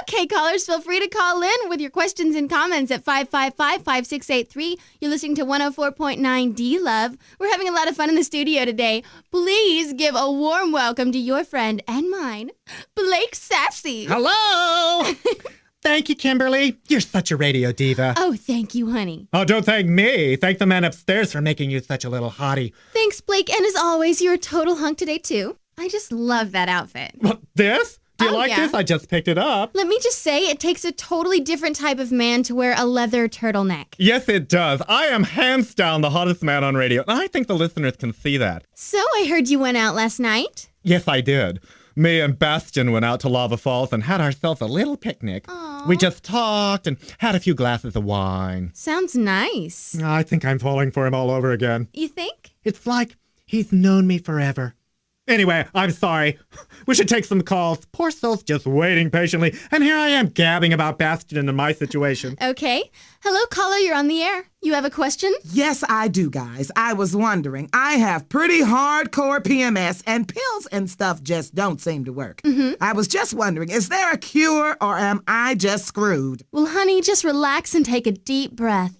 Okay, callers, feel free to call in with your questions and comments at 555-5683. You're listening to 104.9 Dluv. We're having a lot of fun in the studio today. Please give a warm welcome to your friend and mine, Blake Sassie. Hello! Thank you, Kimberly. You're such a radio diva. Oh, thank you, honey. Oh, don't thank me. Thank the man upstairs for making you such a little hottie. Thanks, Blake. And as always, you're a total hunk today, too. I just love that outfit. What, this? Do you like yeah. this? I just picked it up. Let me just say, it takes a totally different type of man to wear a leather turtleneck. Yes, it does. I am hands down the hottest man on radio, and I think the listeners can see that. So I heard you went out last night? Yes, I did. Me and Bastion went out to Lava Falls and had ourselves a little picnic. Aww. We just talked and had a few glasses of wine. Sounds nice. I think I'm falling for him all over again. You think? It's like he's known me forever. Anyway, I'm sorry. We should take some calls. Poor soul's just waiting patiently, and here I am gabbing about Bastion and my situation. Okay. Hello, caller, you're on the air. You have a question? Yes, I do, guys. I was wondering. I have pretty hardcore PMS, and pills and stuff just don't seem to work. I was just wondering, is there a cure, or am I just screwed? Well, honey, just relax and take a deep breath.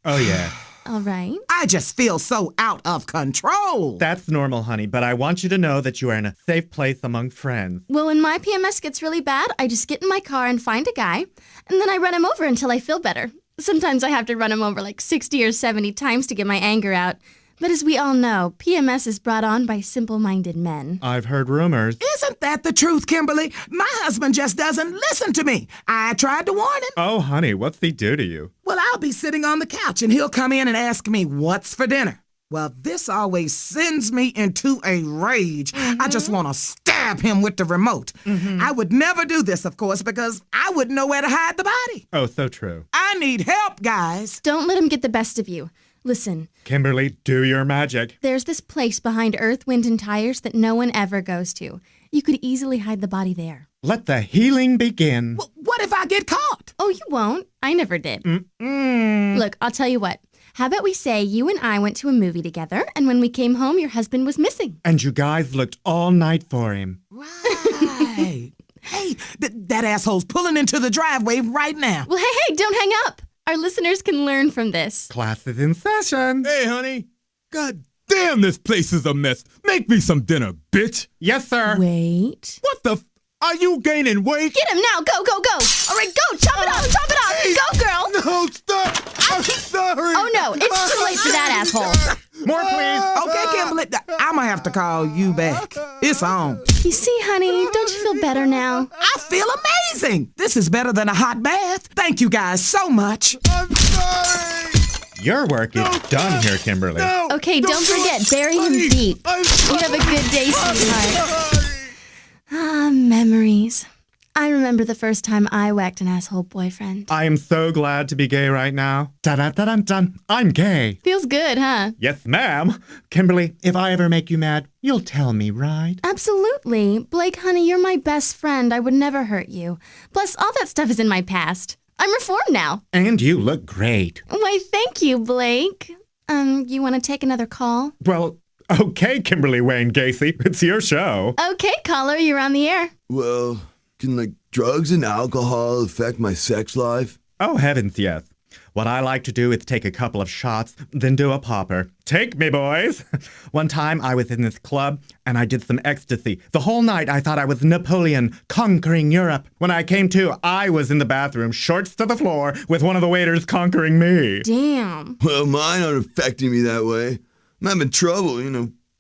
Oh, yeah. All right. I just feel so out of control. That's normal, honey, but I want you to know that you are in a safe place among friends. Well, when my PMS gets really bad, I just get in my car and find a guy, and then I run him over until I feel better. Sometimes I have to run him over like 60 or 70 times to get my anger out. But as we all know, PMS is brought on by simple-minded men. I've heard rumors. Isn't that the truth, Kimberly? My husband just doesn't listen to me. I tried to warn him. Oh, honey, what's he do to you? Well, I'll be sitting on the couch, and he'll come in and ask me, what's for dinner? Well, this always sends me into a rage. I just want to stab him with the remote. I would never do this, of course, because I wouldn't know where to hide the body. Oh, so true. I need help, guys. Don't let him get the best of you. Listen, Kimberly, do your magic. there's this place behind Earth, Wind, and Tires that no one ever goes to. You could easily hide the body there. Let the healing begin. What if I get caught? Oh, you won't. I never did. Look, I'll tell you what. How about we say you and I went to a movie together, and when we came home, your husband was missing. And you guys looked all night for him. Right. Hey, that asshole's pulling into the driveway right now. Well, hey, don't hang up. Our listeners can learn from this. Class is in session. Hey, honey. God damn, this place is a mess. Make me some dinner, bitch. Yes, sir. Wait. What the are you gaining weight? Get him now. Go, go, go. All right, go. Chop it off. Chop it off. Hey. Go, girl. No, stop. I'm sorry. Oh, no. It's too late for that, asshole. More, please. Okay, Kimberly, I'm going to have to call you back. It's on. You see, honey, don't you feel better now? I feel amazing. This is better than a hot bath. Thank you guys so much. I'm sorry. Your work is done here, Kimberly. No, Okay, don't do forget, it. bury him Honey, deep. I'm You sorry. have a good day, sweetheart. Sorry. Ah, memories. I remember the first time I whacked an asshole boyfriend. I am so glad to be gay right now. Da-da-da-dun-dun. I'm gay. Feels good, huh? Yes, ma'am. Kimberly, if I ever make you mad, you'll tell me, right? Absolutely. Blake, honey, you're my best friend. I would never hurt you. Plus, all that stuff is in my past. I'm reformed now. And you look great. Why, thank you, Blake. You want to take another call? Well, okay, Kimberly Wayne Gacey. It's your show. Okay, caller, you're on the air. Well, can like drugs and alcohol affect my sex life? Oh, heavens, yes. What I like to do is take a couple of shots, then do a popper. Take me, boys. One time I was in this club and I did some ecstasy. The whole night I thought I was Napoleon conquering Europe. When I came to, I was in the bathroom, shorts to the floor, with one of the waiters conquering me. Damn. Well, mine aren't affecting me that way. I'm having trouble,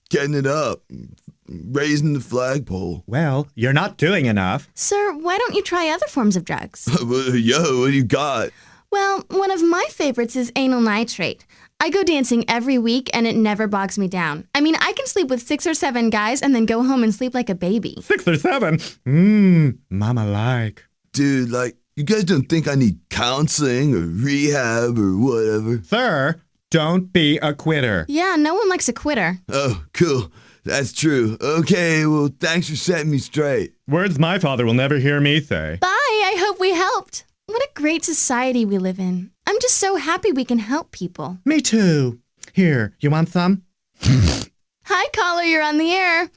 getting it up, raising the flagpole. Well, you're not doing enough. Sir, why don't you try other forms of drugs? Yo, what do you got? Well, one of my favorites is anal nitrate. I go dancing every week and it never bogs me down. I mean, I can sleep with 6 or 7 guys and then go home and sleep like a baby. 6 or 7. Mama like. Dude, you guys don't think I need counseling or rehab or whatever? Sir, don't be a quitter. Yeah, no one likes a quitter. Oh, cool. That's true. Okay, well, thanks for setting me straight. Words my father will never hear me say. Bye, I hope we helped. What a great society we live in. I'm just so happy we can help people. Me too. Here, you want some? Hi, caller, you're on the air.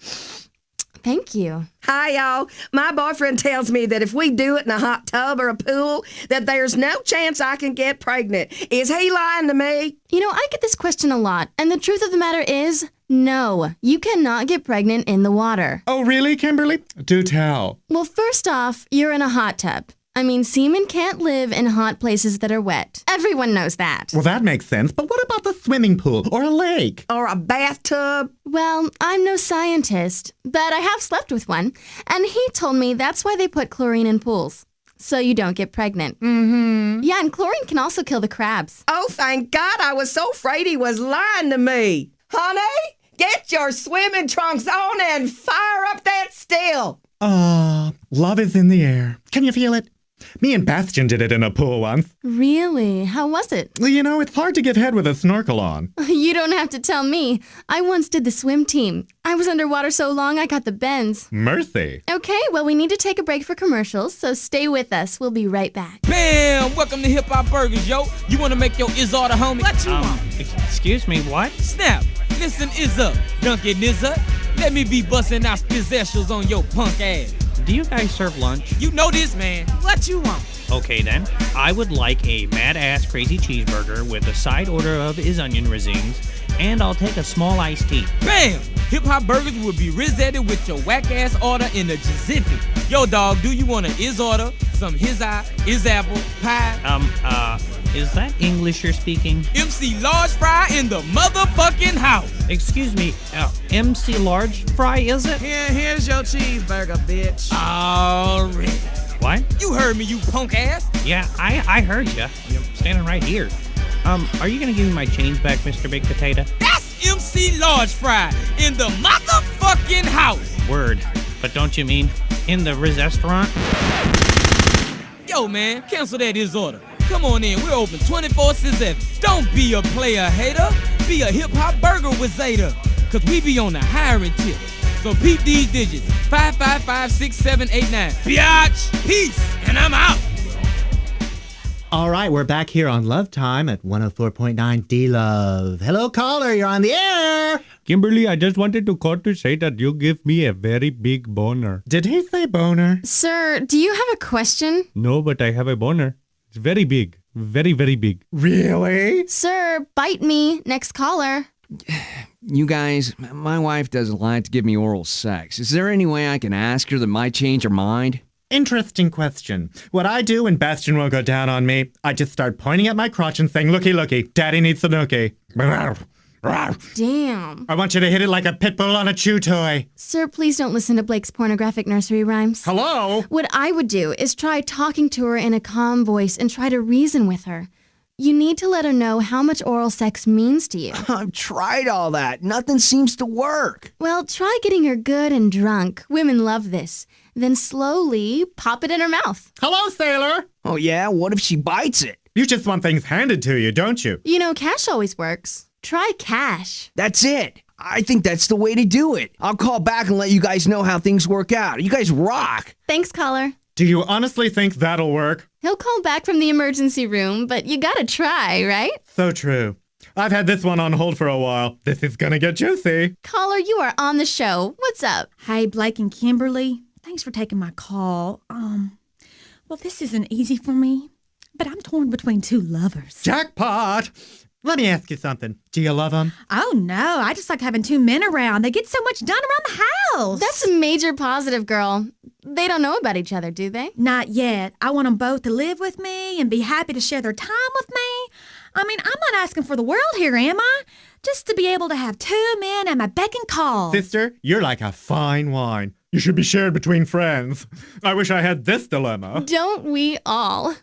Thank you. Hi, y'all. My boyfriend tells me that if we do it in a hot tub or a pool, that there's no chance I can get pregnant. Is he lying to me? You know, I get this question a lot, and the truth of the matter is, no, you cannot get pregnant in the water. Oh, really, Kimberly? Do tell. Well, first off, you're in a hot tub. I mean, semen can't live in hot places that are wet. Everyone knows that. Well, that makes sense, but what about the swimming pool or a lake? Or a bathtub? Well, I'm no scientist, but I have slept with one, and he told me that's why they put chlorine in pools, so you don't get pregnant. Mm-hmm. Yeah, and chlorine can also kill the crabs. Oh, thank God. I was so afraid he was lying to me. Honey, get your swimming trunks on and fire up that still. Love is in the air. Can you feel it? Me and Bastion did it in a pool once. Really? How was it? Well, you know, it's hard to get head with a snorkel on. You don't have to tell me. I once did the swim team. I was underwater so long I got the bends. Mercy. Okay, well, we need to take a break for commercials, so stay with us. We'll be right back. Bam! Welcome to Hip Hop Burgers, yo. You want to make your Izz order, homie? What you want? Excuse me, what? Snap! Listen, Izz up. Dunkin' Izz up. Let me be busting out specials on your punk ass. Do you guys serve lunch? You know this, man. What you want? Okay then, I would like a mad-ass crazy cheeseburger with a side order of Izz onion racines, and I'll take a small iced tea. Bam! Hip Hop Burgers will be rizetted with your whack-ass order in a jiffy. Yo, dog, do you want an Izz order, some his eye, Izz apple, pie? Is that English you're speaking? MC Large Fry in the motherfucking house. Excuse me, MC Large Fry, is it? Here's your cheeseburger, bitch. Already. What? You heard me, you punk ass. Yeah, I heard you. I'm standing right here. Are you gonna give me my change back, Mr. Big Potato? That's MC Large Fry in the motherfucking house. Word. But don't you mean in the restaurant? Yo, man, cancel that Izz order. Come on in, we're open 24/7. Don't be a player hater, be a hip hop burger with Zeta. Cause we be on the hiring tip. So peep these digits, 555-6789. Biatch, peace, and I'm out. All right, we're back here on Love Time at 104.9 Dluv. Hello, caller, you're on the air. Kimberly, I just wanted to call to say that you give me a very big boner. Did he say boner? Sir, do you have a question? No, but I have a boner. It's very big. Very, very big. Really? Sir, bite me. Next caller. You guys, my wife doesn't like to give me oral sex. Is there any way I can ask her that might change her mind? Interesting question. What I do when Bastion will go down on me, I just start pointing at my crotch and saying, looky, looky, daddy needs the nookie. Damn. I want you to hit it like a pit bull on a chew toy. Sir, please don't listen to Blake's pornographic nursery rhymes. Hello? What I would do is try talking to her in a calm voice and try to reason with her. You need to let her know how much oral sex means to you. I've tried all that. Nothing seems to work. Well, try getting her good and drunk. Women love this. Then slowly pop it in her mouth. Hello, sailor. Oh yeah? What if she bites it? You just want things handed to you, don't you? You know, cash always works. Try cash. That's it. I think that's the way to do it. I'll call back and let you guys know how things work out. You guys rock. Thanks, caller. Do you honestly think that'll work? He'll call back from the emergency room, but you gotta try, right? So true. I've had this one on hold for a while. This is gonna get juicy. Caller, you are on the show. What's up? Hey, Blake and Kimberly. Thanks for taking my call. Well, this isn't easy for me, but I'm torn between two lovers. Jackpot! Let me ask you something. Do you love them? Oh, no. I just like having two men around. They get so much done around the house. That's a major positive, girl. They don't know about each other, do they? Not yet. I want them both to live with me and be happy to share their time with me. I mean, I'm not asking for the world here, am I? Just to be able to have two men at my beck and call. Sister, you're like a fine wine. You should be shared between friends. I wish I had this dilemma. Don't we all?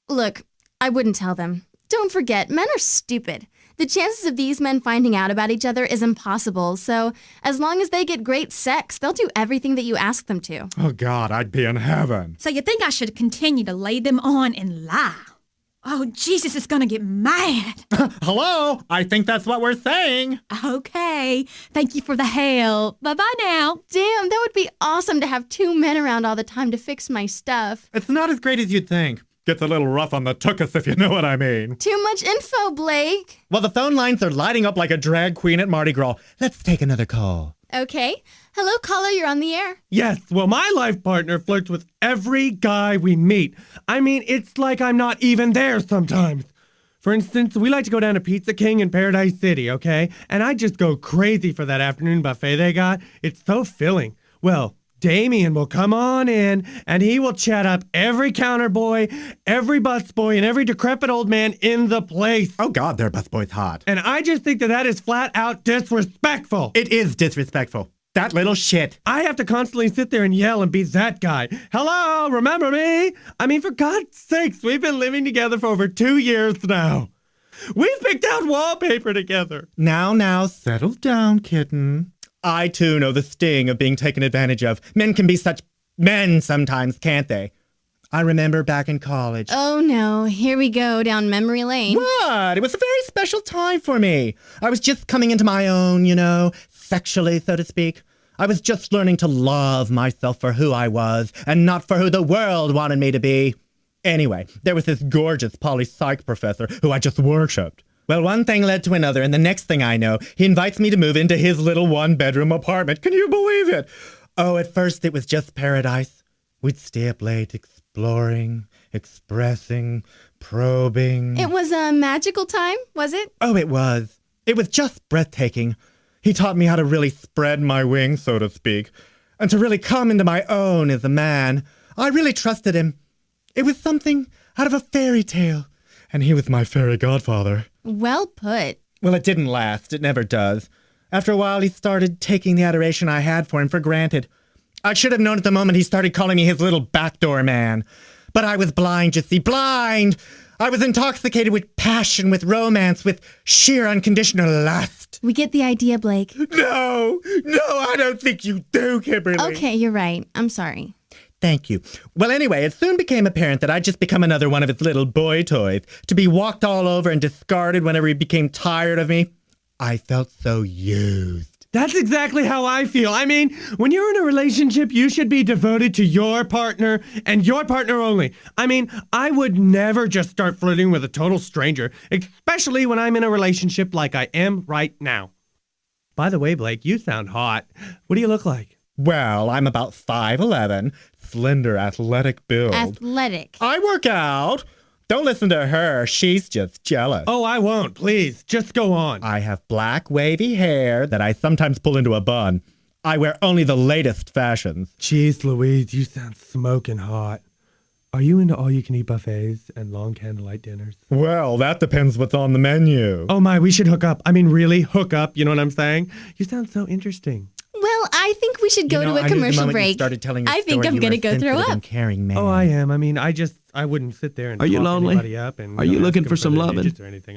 Look, I wouldn't tell them. Don't forget, men are stupid. The chances of these men finding out about each other is impossible, so as long as they get great sex, they'll do everything that you ask them to. Oh, God, I'd be in heaven. So you think I should continue to lay them on and lie? Oh, Jesus is gonna get mad. Hello? I think that's what we're saying. Okay. Thank you for the help. Bye-bye now. Damn, that would be awesome to have two men around all the time to fix my stuff. It's not as great as you'd think. Gets a little rough on the tuchus, if you know what I mean. Too much info, Blake. Well, the phone lines are lighting up like a drag queen at Mardi Gras. Let's take another call. Okay. Hello, caller, you're on the air. Yes, well, my life partner flirts with every guy we meet. I mean, it's like I'm not even there sometimes. For instance, we like to go down to Pizza King in Paradise City, okay? And I just go crazy for that afternoon buffet they got. It's so filling. Well, Damien will come on in, and he will chat up every counter boy, every busboy, and every decrepit old man in the place. Oh, God, their busboy's hot. And I just think that is flat out disrespectful. It is disrespectful. That little shit. I have to constantly sit there and yell and be that guy. Hello, remember me? I mean, for God's sakes, we've been living together for over 2 years now. We've picked out wallpaper together. Now, settle down, kitten. I, too, know the sting of being taken advantage of. Men can be such men sometimes, can't they? I remember back in college. Oh, no. Here we go down memory lane. What? It was a very special time for me. I was just coming into my own, sexually, so to speak. I was just learning to love myself for who I was and not for who the world wanted me to be. Anyway, there was this gorgeous poli-psych professor who I just worshipped. Well, one thing led to another, and the next thing I know, he invites me to move into his little one-bedroom apartment. Can you believe it? Oh, at first it was just paradise. We'd stay up late exploring, expressing, probing. It was a magical time, was it? Oh, it was. It was just breathtaking. He taught me how to really spread my wings, so to speak, and to really come into my own as a man. I really trusted him. It was something out of a fairy tale, and he was my fairy godfather. Well put. Well, it didn't last. It never does. After a while, he started taking the adoration I had for him for granted. I should have known at the moment he started calling me his little backdoor man. But I was blind, you see, blind! I was intoxicated with passion, with romance, with sheer unconditional lust. We get the idea, Blake. No, I don't think you do, Kimberly. Okay, you're right. I'm sorry. Thank you. Well, anyway, it soon became apparent that I'd just become another one of his little boy toys, to be walked all over and discarded whenever he became tired of me. I felt so used. That's exactly how I feel. I mean, when you're in a relationship, you should be devoted to your partner and your partner only. I mean, I would never just start flirting with a total stranger, especially when I'm in a relationship like I am right now. By the way, Blake, you sound hot. What do you look like? Well, I'm about 5'11", slender, athletic build. Athletic. I work out. Don't listen to her. She's just jealous. Oh, I won't. Please, just go on. I have black, wavy hair that I sometimes pull into a bun. I wear only the latest fashions. Jeez Louise, you sound smoking hot. Are you into all-you-can-eat buffets and long candlelight dinners? Well, that depends what's on the menu. Oh my, we should hook up. I mean, really hook up, you know what I'm saying? You sound so interesting. Well, I think we should go to a commercial break. I think I'm going to go throw up. Caring man. Oh, I am. I mean, I wouldn't sit there and Are you talk lonely? anybody up and Are you looking for some loving?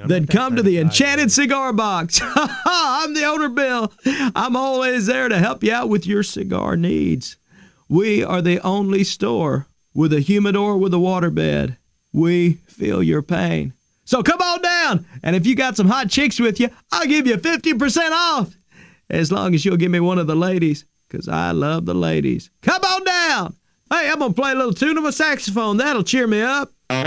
Then come to the Enchanted Cigar Box. I'm the owner, Bill. I'm always there to help you out with your cigar needs. We are the only store with a humidor with a waterbed. We feel your pain. So come on down, and if you got some hot chicks with you, I'll give you 50% off. As long as you'll give me one of the ladies, because I love the ladies. Come on down. Hey, I'm going to play a little tune on my saxophone. That'll cheer me up. Okay,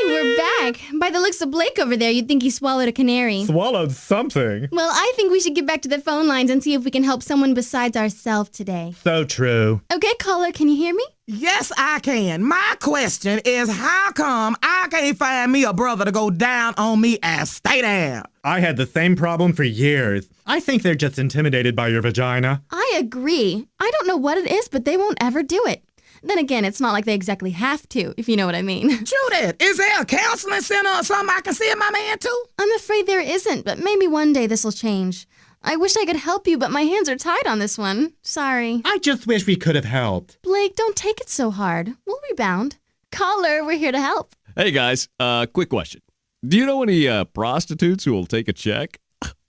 we're back. By the looks of Blake over there, you'd think he swallowed a canary. Swallowed something. Well, I think we should get back to the phone lines and see if we can help someone besides ourselves today. So true. Okay, caller, can you hear me? Yes, I can. My question is, how come I can't find me a brother to go down on me as stay down? I had the same problem for years. I think they're just intimidated by your vagina. I agree. I don't know what it is, but they won't ever do it. Then again, it's not like they exactly have to, if you know what I mean. Judith, is there a counseling center or something I can send my man to? I'm afraid there isn't, but maybe one day this will change. I wish I could help you, but my hands are tied on this one. Sorry. I just wish we could have helped. Blake, don't take it so hard. We'll rebound. Caller, we're here to help. Hey, guys. Quick question. Do you know any prostitutes who will take a check?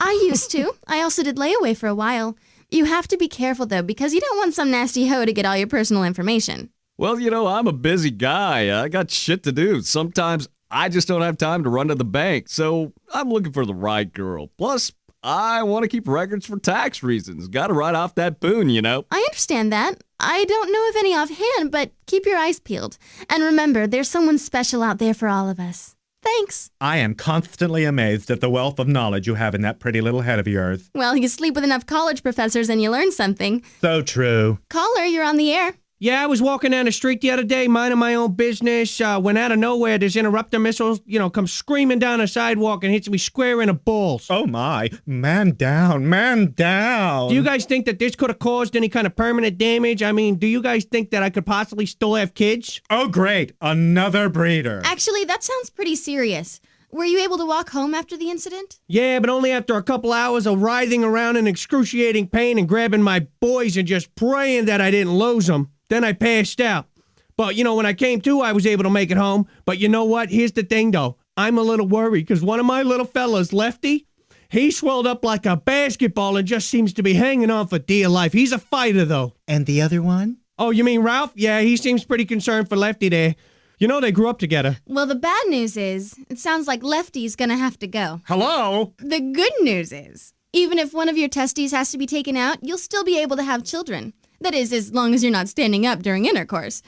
I used to. I also did layaway for a while. You have to be careful, though, because you don't want some nasty hoe to get all your personal information. Well, I'm a busy guy. I got shit to do. Sometimes I just don't have time to run to the bank, so I'm looking for the right girl. Plus, I want to keep records for tax reasons. Got to write off that boon, I understand that. I don't know of any offhand, but keep your eyes peeled. And remember, there's someone special out there for all of us. Thanks. I am constantly amazed at the wealth of knowledge you have in that pretty little head of yours. Well, you sleep with enough college professors and you learn something. So true. Caller, you're on the air. Yeah, I was walking down the street the other day, minding my own business, when out of nowhere, this interrupter missile, comes screaming down the sidewalk and hits me square in the balls. Oh my. Man down, man down. Do you guys think that this could have caused any kind of permanent damage? I mean, do you guys think that I could possibly still have kids? Oh great, another breeder. Actually, that sounds pretty serious. Were you able to walk home after the incident? Yeah, but only after a couple hours of writhing around in excruciating pain and grabbing my boys and just praying that I didn't lose them. Then I passed out. But, when I came to, I was able to make it home. But you know what? Here's the thing, though. I'm a little worried because one of my little fellas, Lefty, he swelled up like a basketball and just seems to be hanging on for dear life. He's a fighter, though. And the other one? Oh, you mean Ralph? Yeah, he seems pretty concerned for Lefty there. They grew up together. Well, the bad news is, it sounds like Lefty's gonna have to go. Hello? The good news is, even if one of your testes has to be taken out, you'll still be able to have children. That is, as long as you're not standing up during intercourse.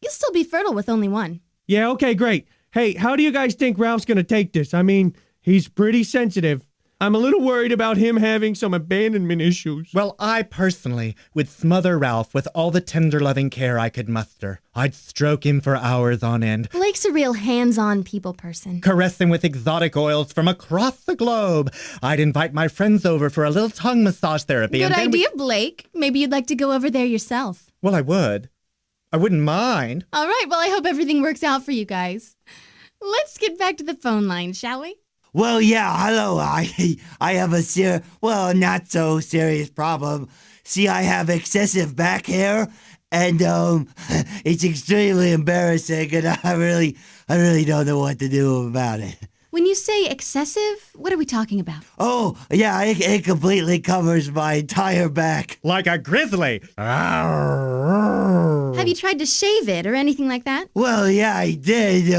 You'll still be fertile with only one. Yeah, okay, great. Hey, how do you guys think Ralph's gonna take this? I mean, he's pretty sensitive. I'm a little worried about him having some abandonment issues. Well, I personally would smother Ralph with all the tender loving care I could muster. I'd stroke him for hours on end. Blake's a real hands-on people person. Caress him with exotic oils from across the globe. I'd invite my friends over for a little tongue massage therapy. Good and then idea, Blake. Maybe you'd like to go over there yourself. Well, I would. I wouldn't mind. All right, well, I hope everything works out for you guys. Let's get back to the phone line, shall we? Well, yeah, hello. I have a not so serious problem. See, I have excessive back hair, and it's extremely embarrassing, and I really don't know what to do about it. When you say excessive, what are we talking about? Oh, yeah, it completely covers my entire back. Like a grizzly. Have you tried to shave it or anything like that? Well, yeah, I did,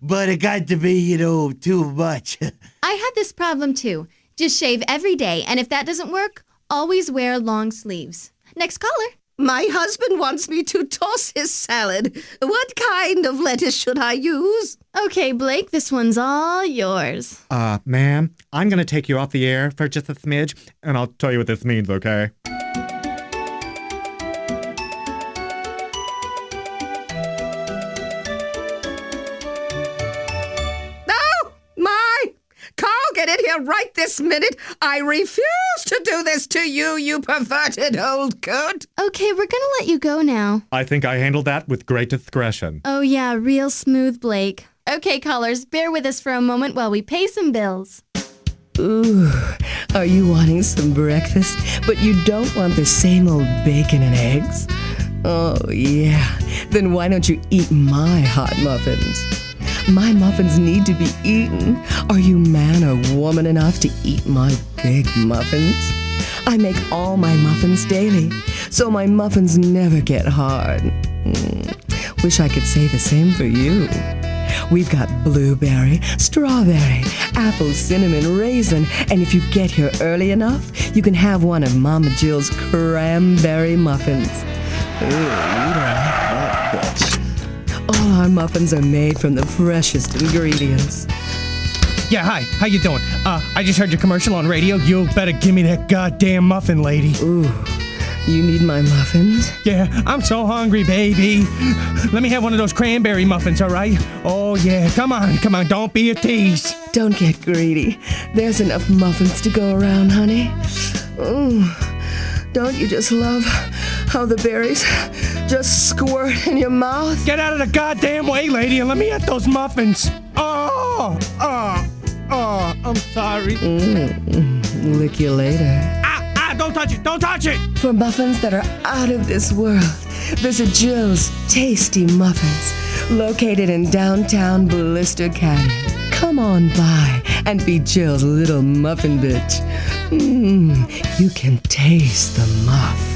but it got to be, too much. I had this problem too. Just shave every day, and if that doesn't work, always wear long sleeves. Next caller. My husband wants me to toss his salad. What kind of lettuce should I use? Okay, Blake, this one's all yours. Ma'am, I'm gonna take you off the air for just a smidge, and I'll tell you what this means, okay? Get in here right this minute. I refuse to do this to you, you perverted old coot. Okay, we're gonna let you go now. I think I handled that with great discretion. Oh yeah, real smooth, Blake. Okay, callers, bear with us for a moment while we pay some bills. Ooh, are you wanting some breakfast, but you don't want the same old bacon and eggs? Oh yeah, then why don't you eat my hot muffins? My muffins need to be eaten. Are you man or woman enough to eat my big muffins? I make all my muffins daily, so my muffins never get hard. Wish I could say the same for you. We've got blueberry, strawberry, apple, cinnamon, raisin, and if you get here early enough, you can have one of Mama Jill's cranberry muffins. Ooh, you don't like that, bitch. All our muffins are made from the freshest ingredients. Yeah, hi. How you doing? I just heard your commercial on radio. You better give me that goddamn muffin, lady. Ooh, you need my muffins? Yeah, I'm so hungry, baby. Let me have one of those cranberry muffins, all right? Oh, yeah. Come on. Don't be a tease. Don't get greedy. There's enough muffins to go around, honey. Ooh, don't you just love how the berries just squirt in your mouth? Get out of the goddamn way, lady, and let me eat those muffins. Oh, I'm sorry. Lick you later. Don't touch it. For muffins that are out of this world, visit Jill's Tasty Muffins, located in downtown Blister Canyon. Come on by and be Jill's little muffin bitch. You can taste the muff.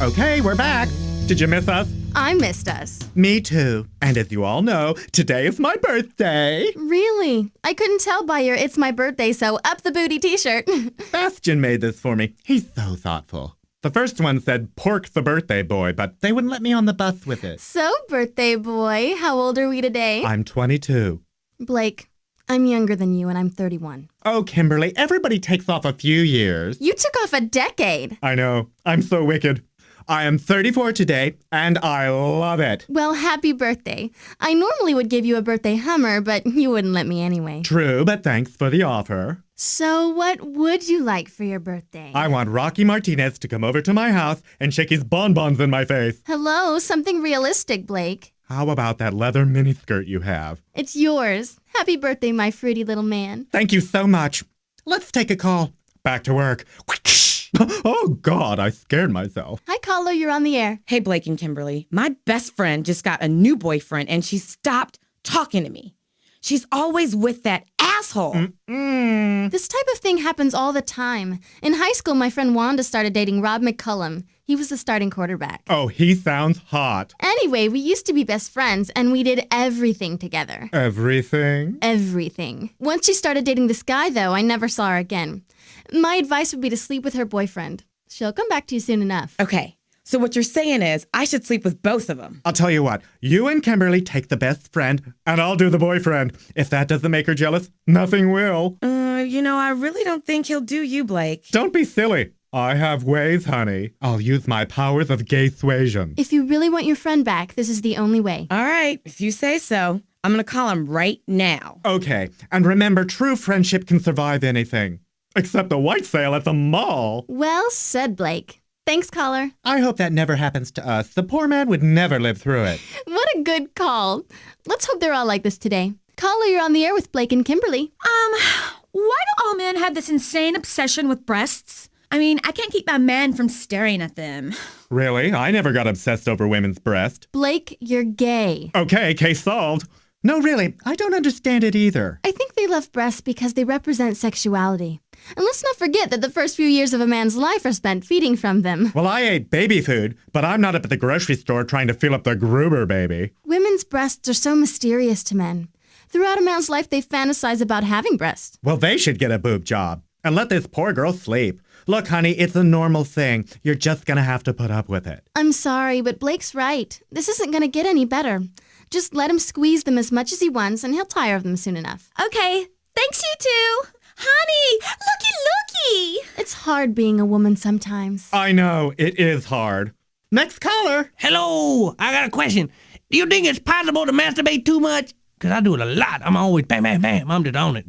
Okay, we're back. Did you miss us? I missed us. Me too. And as you all know, today is my birthday. Really? I couldn't tell by your It's My Birthday, so up the booty t-shirt. Bastian made this for me. He's so thoughtful. The first one said, "Pork the birthday boy," but they wouldn't let me on the bus with it. So, birthday boy, how old are we today? I'm 22. Blake, I'm younger than you and I'm 31. Oh, Kimberly, everybody takes off a few years. You took off a decade. I know. I'm so wicked. I am 34 today, and I love it. Well, happy birthday. I normally would give you a birthday Hummer, but you wouldn't let me anyway. True, but thanks for the offer. So what would you like for your birthday? I want Rocky Martinez to come over to my house and shake his bonbons in my face. Hello, something realistic, Blake. How about that leather miniskirt you have? It's yours. Happy birthday, my fruity little man. Thank you so much. Let's take a call. Back to work. Oh, God, I scared myself. Hi, caller, you're on the air. Hey, Blake and Kimberly. My best friend just got a new boyfriend and she stopped talking to me. She's always with that asshole. This type of thing happens all the time. In high school, my friend Wanda started dating Rob McCullum. He was the starting quarterback. Oh, he sounds hot. Anyway, we used to be best friends, and we did everything together. Everything? Everything. Once she started dating this guy, though, I never saw her again. My advice would be to sleep with her boyfriend. She'll come back to you soon enough. Okay, so what you're saying is I should sleep with both of them. I'll tell you what. You and Kimberly take the best friend, and I'll do the boyfriend. If that doesn't make her jealous, nothing will. I really don't think he'll do you, Blake. Don't be silly. I have ways, honey. I'll use my powers of gay suasion. If you really want your friend back, this is the only way. All right, if you say so. I'm going to call him right now. Okay, and remember, true friendship can survive anything. Except a white sale at the mall. Well said, Blake. Thanks, caller. I hope that never happens to us. The poor man would never live through it. What a good call. Let's hope they're all like this today. Caller, you're on the air with Blake and Kimberly. Why do all men have this insane obsession with breasts? I mean, I can't keep my man from staring at them. Really? I never got obsessed over women's breasts. Blake, you're gay. Okay, case solved. No, really, I don't understand it either. I think they love breasts because they represent sexuality. And let's not forget that the first few years of a man's life are spent feeding from them. Well, I ate baby food, but I'm not up at the grocery store trying to fill up the Gruber baby. Women's breasts are so mysterious to men. Throughout a man's life, they fantasize about having breasts. Well, they should get a boob job. And let this poor girl sleep. Look, honey, it's a normal thing. You're just gonna have to put up with it. I'm sorry, but Blake's right. This isn't gonna get any better. Just let him squeeze them as much as he wants, and he'll tire of them soon enough. Okay, thanks you two. Honey, looky. It's hard being a woman sometimes. I know, it is hard. Next caller. Hello, I got a question. Do you think it's possible to masturbate too much? Because I do it a lot. I'm always bam, bam, bam. I'm just on it.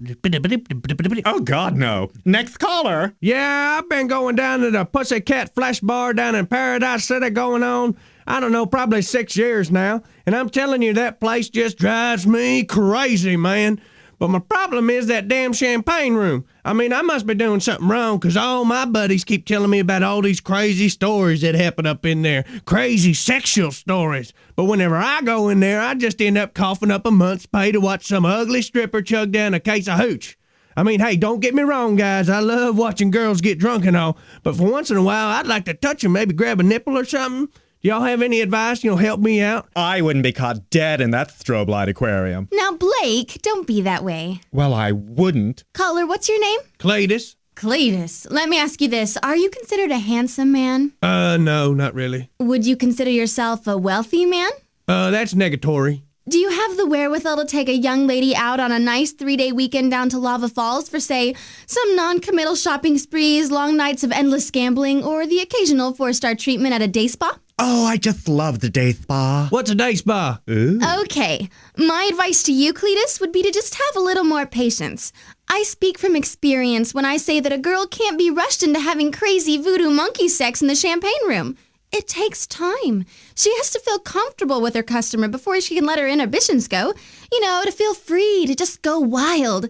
Oh, God, no. Next caller. Yeah, I've been going down to the Pussycat Flash Bar down in Paradise City going on, I don't know, probably 6 years now. And I'm telling you, that place just drives me crazy, man. But my problem is that damn champagne room. I mean, I must be doing something wrong because all my buddies keep telling me about all these crazy stories that happen up in there. Crazy sexual stories. But whenever I go in there, I just end up coughing up a month's pay to watch some ugly stripper chug down a case of hooch. I mean, hey, don't get me wrong, guys. I love watching girls get drunk and all. But for once in a while, I'd like to touch them, maybe grab a nipple or something. Do y'all have any advice? Help me out? I wouldn't be caught dead in that strobe light aquarium. Now, Blake, don't be that way. Well, I wouldn't. Caller, what's your name? Cletus. Cletus. Let me ask you this. Are you considered a handsome man? No, not really. Would you consider yourself a wealthy man? That's negatory. Do you have the wherewithal to take a young lady out on a nice 3-day weekend down to Lava Falls for, say, some non-committal shopping sprees, long nights of endless gambling, or the occasional 4-star treatment at a day spa? Oh, I just love the day spa. What's a day spa? Ooh. Okay. My advice to you, Cletus, would be to just have a little more patience. I speak from experience when I say that a girl can't be rushed into having crazy voodoo monkey sex in the champagne room. It takes time. She has to feel comfortable with her customer before she can let her inhibitions go. To feel free, to just go wild.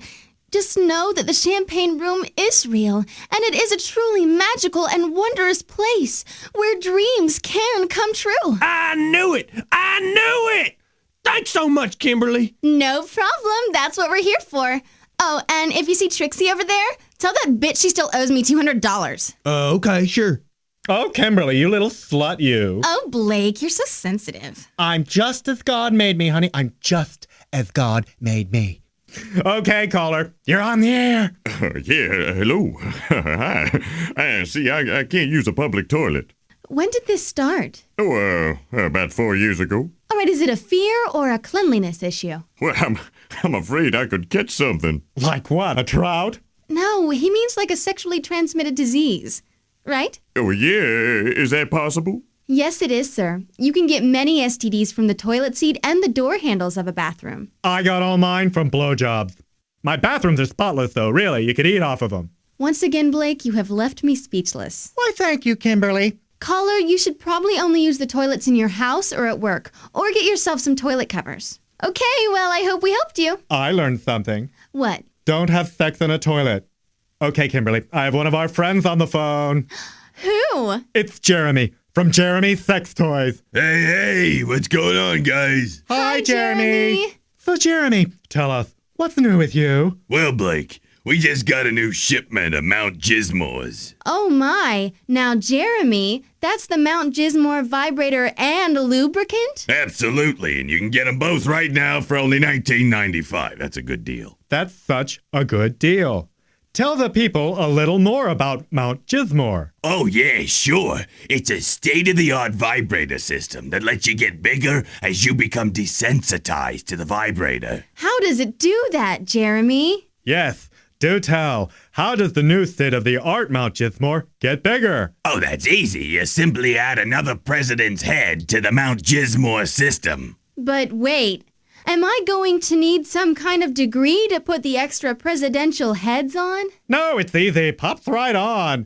Just know that the champagne room is real, and it is a truly magical and wondrous place where dreams can come true. I knew it! Thanks so much, Kimberly. No problem. That's what we're here for. Oh, and if you see Trixie over there, tell that bitch she still owes me $200. Okay, sure. Oh, Kimberly, you little slut, you. Oh, Blake, you're so sensitive. I'm just as God made me, honey. I'm just as God made me. Okay, caller, you're on the air. Hello. Hi. See, I can't use a public toilet. When did this start? Oh, about 4 years ago. All right, is it a fear or a cleanliness issue? Well, I'm afraid I could catch something. Like what, a trout? No, he means like a sexually transmitted disease, right? Oh, yeah. Is that possible? Yes, it is, sir. You can get many STDs from the toilet seat and the door handles of a bathroom. I got all mine from blowjobs. My bathrooms are spotless, though, really. You could eat off of them. Once again, Blake, you have left me speechless. Why, thank you, Kimberly. Caller, you should probably only use the toilets in your house or at work, or get yourself some toilet covers. Okay, well, I hope we helped you. I learned something. What? Don't have sex in a toilet. Okay, Kimberly, I have one of our friends on the phone. Who? It's Jeremy from Jeremy's Sex Toys. Hey, what's going on, guys? Hi, Jeremy. So, Jeremy, tell us, what's new with you? Well, Blake, we just got a new shipment of Mount Gizmores. Oh my. Now, Jeremy, that's the Mount Gizmore vibrator and lubricant? Absolutely, and you can get them both right now for only $19.95. That's a good deal. That's such a good deal. Tell the people a little more about Mount Gizmore. Oh, yeah, sure. It's a state-of-the-art vibrator system that lets you get bigger as you become desensitized to the vibrator. How does it do that, Jeremy? Yes, do tell. How does the new state-of-the-art Mount Gizmore get bigger? Oh, that's easy. You simply add another president's head to the Mount Gizmore system. But wait, am I going to need some kind of degree to put the extra presidential heads on? No, it's easy. Pops right on.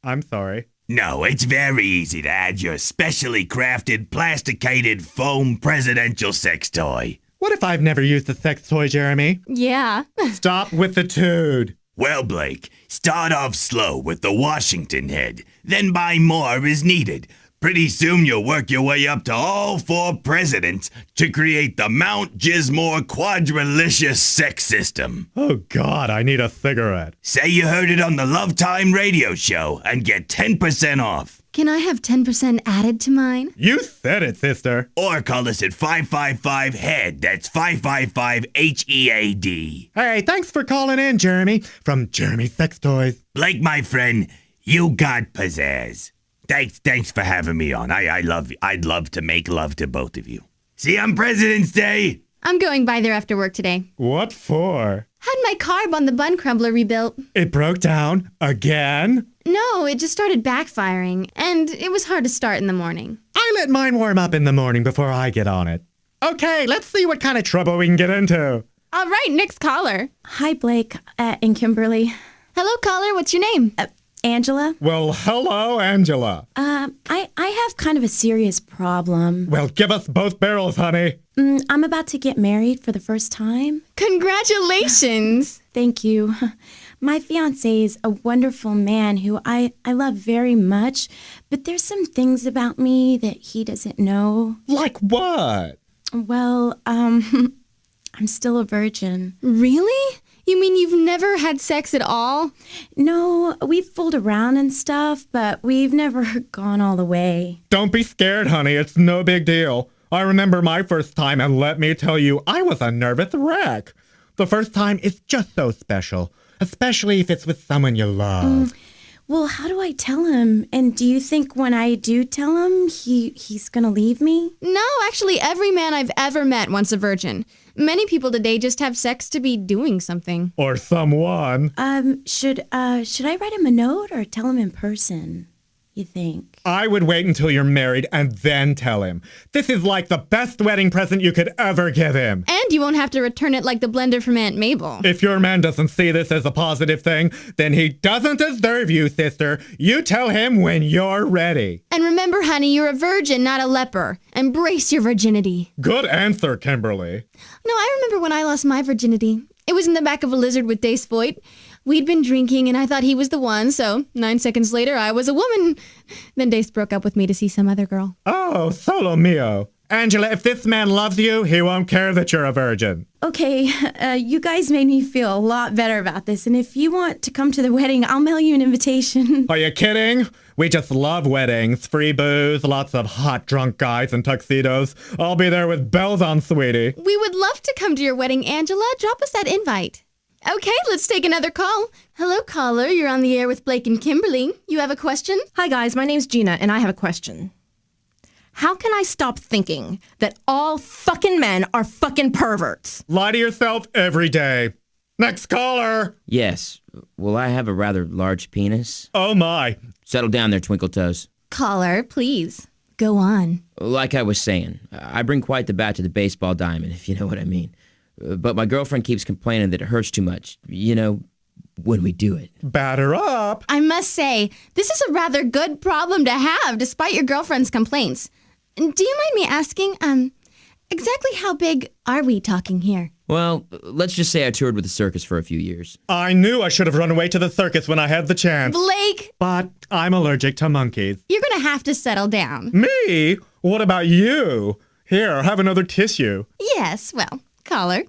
I'm sorry. No, it's very easy to add your specially crafted, plasticated foam presidential sex toy. What if I've never used a sex toy, Jeremy? Yeah. Stop with the tood. Well, Blake, start off slow with the Washington head, then buy more as needed. Pretty soon you'll work your way up to all 4 presidents to create the Mount Gizmore Quadrilicious Sex System. Oh, God, I need a cigarette. Say you heard it on the Love Time radio show and get 10% off. Can I have 10% added to mine? You said it, sister. Or call us at 555-HEAD. That's 555-HEAD. Hey, thanks for calling in, Jeremy, from Jeremy's Sex Toys. Blake, my friend, you got pizzazz. Thanks for having me on. I'd love to make love to both of you. See you on President's Day. I'm going by there after work today. What for? Had my carb on the bun crumbler rebuilt. It broke down again? No, it just started backfiring, and it was hard to start in the morning. I let mine warm up in the morning before I get on it. Okay, let's see what kind of trouble we can get into. All right, next caller. Hi, Blake and Kimberly. Hello, caller. What's your name? Angela. Well, hello, Angela. I have kind of a serious problem. Well, give us both barrels, honey. I'm about to get married for the first time. Congratulations. Thank you. My fiancé is a wonderful man who I love very much, but there's some things about me that he doesn't know. Like what? Well, I'm still a virgin. Really? You mean you've never had sex at all? No, we've fooled around and stuff, but we've never gone all the way. Don't be scared, honey. It's no big deal. I remember my first time, and let me tell you, I was a nervous wreck. The first time is just so special, especially if it's with someone you love. Well, how do I tell him? And do you think when I do tell him, he's gonna leave me? No, actually, every man I've ever met wants a virgin. Many people today just have sex to be doing something. Or someone. Should I write him a note or tell him in person, you think? I would wait until you're married and then tell him. This is like the best wedding present you could ever give him. And you won't have to return it like the blender from Aunt Mabel. If your man doesn't see this as a positive thing, then he doesn't deserve you, sister. You tell him when you're ready. And remember, honey, you're a virgin, not a leper. Embrace your virginity. Good answer, Kimberly. No, I remember when I lost my virginity. It was in the back of a lizard with Dace Voigt. We'd been drinking, and I thought he was the one, so 9 seconds later, I was a woman. Then Dace broke up with me to see some other girl. Oh, solo mio. Angela, if this man loves you, he won't care that you're a virgin. Okay, you guys made me feel a lot better about this, and if you want to come to the wedding, I'll mail you an invitation. Are you kidding? We just love weddings. Free booze, lots of hot drunk guys in tuxedos. I'll be there with bells on, sweetie. We would love to come to your wedding, Angela. Drop us that invite. Okay, let's take another call. Hello, caller. You're on the air with Blake and Kimberly. You have a question? Hi, guys. My name's Gina, and I have a question. How can I stop thinking that all fucking men are fucking perverts? Lie to yourself every day. Next caller. Yes. Well, I have a rather large penis. Oh, my. Settle down there, Twinkle Toes. Caller, please. Go on. Like I was saying, I bring quite the bat to the baseball diamond, if you know what I mean. But my girlfriend keeps complaining that it hurts too much, when we do it. Batter up. I must say, this is a rather good problem to have, despite your girlfriend's complaints. Do you mind me asking, exactly how big are we talking here? Well, let's just say I toured with the circus for a few years. I knew I should have run away to the circus when I had the chance. Blake! But I'm allergic to monkeys. You're gonna have to settle down. Me? What about you? Here, have another tissue. Yes, well, caller.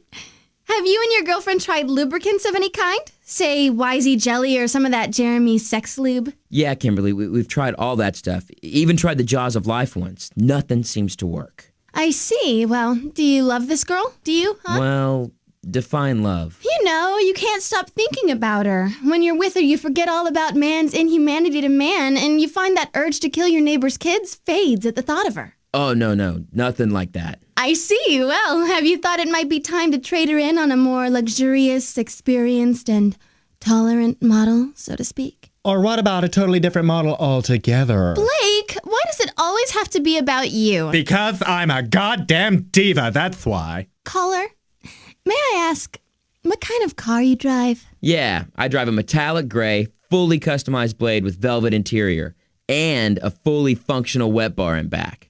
Have you and your girlfriend tried lubricants of any kind? Say Wisey Jelly or some of that Jeremy sex lube? Yeah, Kimberly, we've tried all that stuff. Even tried the Jaws of Life once. Nothing seems to work. I see. Well, do you love this girl? Do you, huh? Well, define love. You can't stop thinking about her. When you're with her, you forget all about man's inhumanity to man, and you find that urge to kill your neighbor's kids fades at the thought of her. Oh, no, nothing like that. I see. Well, have you thought it might be time to trade her in on a more luxurious, experienced, and tolerant model, so to speak? Or what about a totally different model altogether? Blake, why does it always have to be about you? Because I'm a goddamn diva, that's why. Caller, may I ask what kind of car you drive? Yeah, I drive a metallic gray, fully customized blade with velvet interior and a fully functional wet bar in back.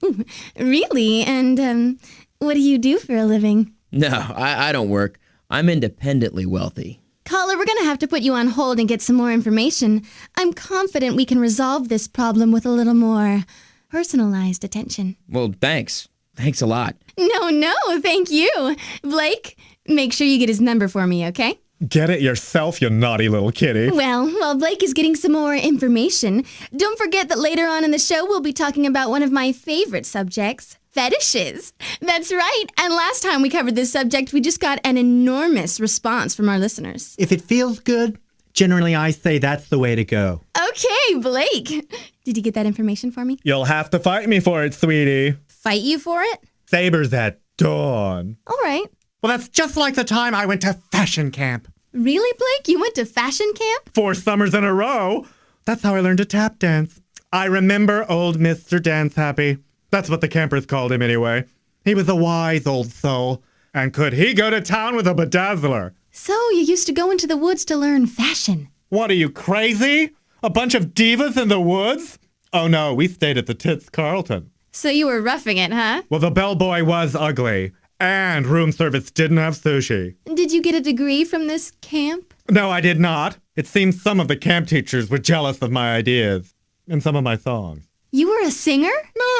Really? And what do you do for a living? No, I don't work. I'm independently wealthy. Caller, we're going to have to put you on hold and get some more information. I'm confident we can resolve this problem with a little more personalized attention. Well, thanks. Thanks a lot. No, thank you. Blake, make sure you get his number for me, okay? Get it yourself, you naughty little kitty. Well, while Blake is getting some more information, don't forget that later on in the show we'll be talking about one of my favorite subjects, fetishes. That's right. And last time we covered this subject, we just got an enormous response from our listeners. If it feels good, generally I say that's the way to go. Okay, Blake. Did you get that information for me? You'll have to fight me for it, sweetie. Fight you for it? Sabers at dawn. All right. Well, that's just like the time I went to fashion camp. Really, Blake? You went to fashion camp? 4 summers in a row. That's how I learned to tap dance. I remember old Mr. Dance Happy. That's what the campers called him anyway. He was a wise old soul. And could he go to town with a bedazzler? So you used to go into the woods to learn fashion. What, are you crazy? A bunch of divas in the woods? Oh no, we stayed at the Tits Carlton. So you were roughing it, huh? Well, the bellboy was ugly. And room service didn't have sushi. Did you get a degree from this camp? No, I did not. It seems some of the camp teachers were jealous of my ideas. And some of my songs. You were a singer?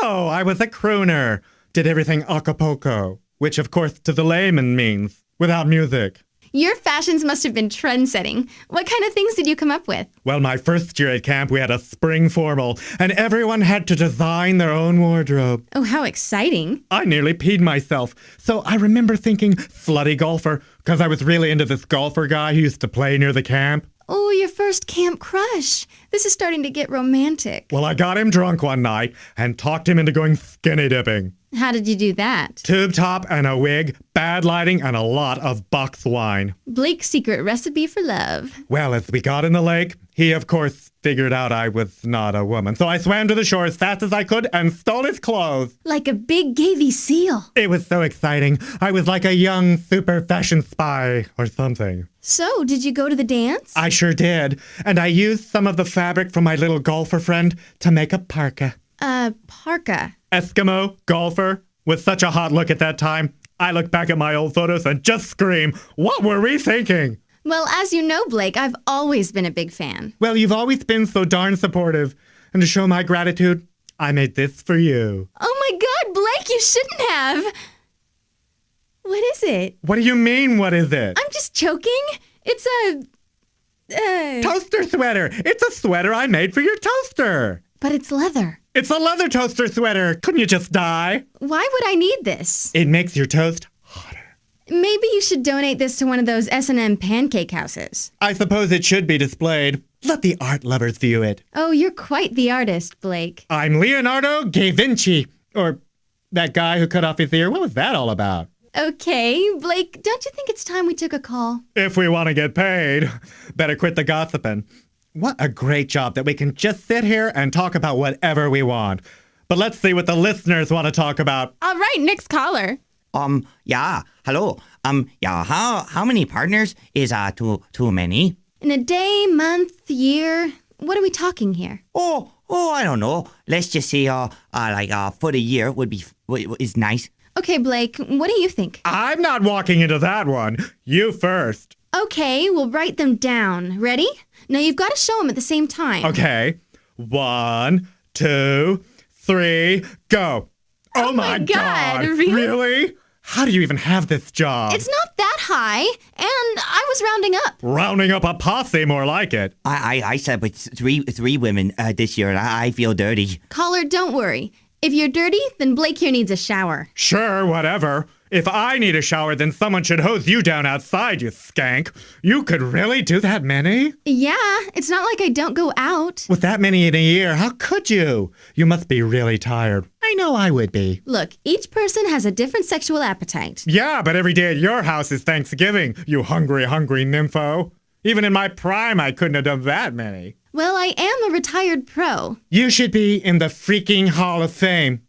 No, I was a crooner. Did everything a cappella, which of course to the layman means without music. Your fashions must have been trend-setting. What kind of things did you come up with? Well, my first year at camp, we had a spring formal, and everyone had to design their own wardrobe. Oh, how exciting. I nearly peed myself. So I remember thinking, slutty golfer, because I was really into this golfer guy who used to play near the camp. Oh, your first camp crush. This is starting to get romantic. Well, I got him drunk one night and talked him into going skinny dipping. How did you do that? Tube top and a wig, bad lighting, and a lot of box wine. Blake's secret recipe for love. Well, as we got in the lake, he, of course, figured out I was not a woman. So I swam to the shore as fast as I could and stole his clothes. Like a big Gacey seal. It was so exciting. I was like a young super fashion spy or something. So, did you go to the dance? I sure did. And I used some of the fabric from my little golfer friend to make a parka. Parka. Eskimo, golfer, with such a hot look at that time. I look back at my old photos and just scream, what were we thinking? Well, as you know, Blake, I've always been a big fan. Well, you've always been so darn supportive. And to show my gratitude, I made this for you. Oh my God, Blake, you shouldn't have. What is it? What do you mean, what is it? I'm just joking. It's a... Toaster sweater. It's a sweater I made for your toaster. But it's leather. It's a leather toaster sweater. Couldn't you just die? Why would I need this? It makes your toast hotter. Maybe you should donate this to one of those S&M pancake houses. I suppose it should be displayed. Let the art lovers view it. Oh, you're quite the artist, Blake. I'm Leonardo da Vinci, Or that guy who cut off his ear, what was that all about? Okay, Blake, don't you think it's time we took a call? If we want to get paid, better quit the gossiping. What a great job that we can just sit here and talk about whatever we want. But let's see what the listeners want to talk about. All right, next caller. Yeah, hello. Yeah, how many partners is too many? In a day, month, year, what are we talking here? Oh, I don't know. Let's just say for the year is nice. Okay, Blake, what do you think? I'm not walking into that one. You first. Okay, we'll write them down. Ready? Now you've got to show them at the same time. Okay. 1, 2, 3, go. Oh my God. Really? How do you even have this job? It's not that high, and I was rounding up. Rounding up a posse, more like it. I said with three women this year, and I feel dirty. Caller, don't worry. If you're dirty, then Blake here needs a shower. Sure, whatever. If I need a shower, then someone should hose you down outside, you skank. You could really do that many? Yeah, it's not like I don't go out. With that many in a year, how could you? You must be really tired. I know I would be. Look, each person has a different sexual appetite. Yeah, but every day at your house is Thanksgiving, you hungry, hungry nympho. Even in my prime, I couldn't have done that many. Well, I am a retired pro. You should be in the freaking Hall of Fame.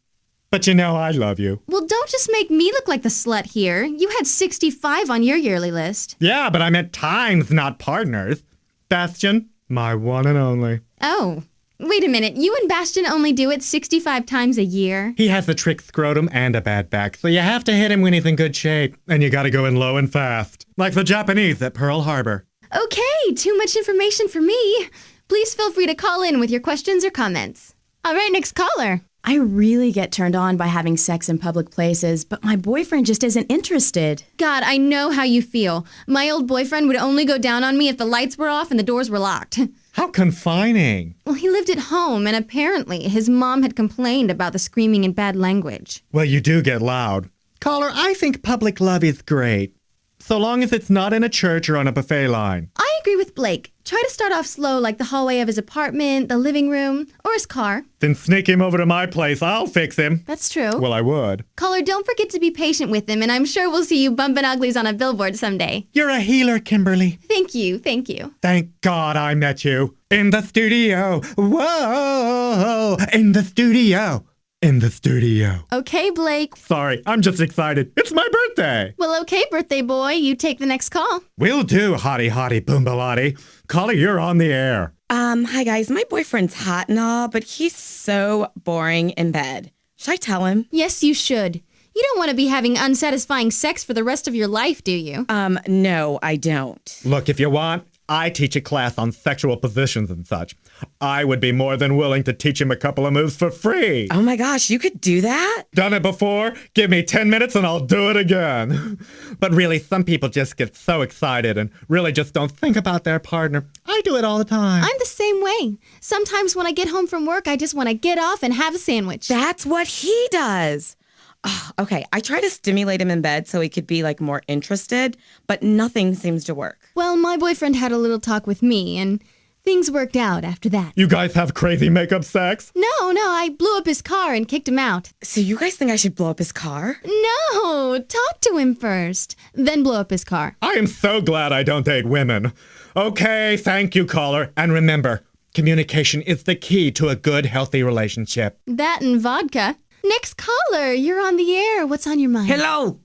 But you know I love you. Well, don't just make me look like the slut here. You had 65 on your yearly list. Yeah, but I meant times, not partners. Bastion, my one and only. Oh, wait a minute. You and Bastion only do it 65 times a year? He has a trick scrotum and a bad back, so you have to hit him when he's in good shape. And you gotta go in low and fast. Like the Japanese at Pearl Harbor. Okay, too much information for me. Please feel free to call in with your questions or comments. All right, next caller. I really get turned on by having sex in public places, but my boyfriend just isn't interested. God, I know how you feel. My old boyfriend would only go down on me if the lights were off and the doors were locked. How confining. Well, he lived at home, and apparently his mom had complained about the screaming and bad language. Well, you do get loud. Caller, I think public love is great. So long as it's not in a church or on a buffet line. I agree with Blake. Try to start off slow, like the hallway of his apartment, the living room, or his car. Then sneak him over to my place. I'll fix him. That's true. Well, I would. Caller, don't forget to be patient with him, and I'm sure we'll see you bumping uglies on a billboard someday. You're a healer, Kimberly. Thank you, thank you. Thank God I met you. In the studio. Whoa! In the studio. In the studio. Okay, Blake. Sorry, I'm just excited. It's my birthday. Well, okay, birthday boy. You take the next call. Will do, hottie boombalati. Caller, you're on the air. Hi guys. My boyfriend's hot and all, but he's so boring in bed. Should I tell him? Yes, you should. You don't want to be having unsatisfying sex for the rest of your life, do you? No, I don't. Look, if you want, I teach a class on sexual positions and such. I would be more than willing to teach him a couple of moves for free. Oh my gosh, you could do that? Done it before? Give me 10 minutes and I'll do it again. But really, some people just get so excited and really just don't think about their partner. I do it all the time. I'm the same way. Sometimes when I get home from work, I just want to get off and have a sandwich. That's what he does. Oh, okay, I try to stimulate him in bed so he could be like more interested, but nothing seems to work. Well, my boyfriend had a little talk with me, and things worked out after that. You guys have crazy makeup sex? No, I blew up his car and kicked him out. So you guys think I should blow up his car? No, talk to him first, then blow up his car. I am so glad I don't date women. Okay, thank you, caller. And remember, communication is the key to a good, healthy relationship. That and vodka. Next caller, you're on the air. What's on your mind? Hello.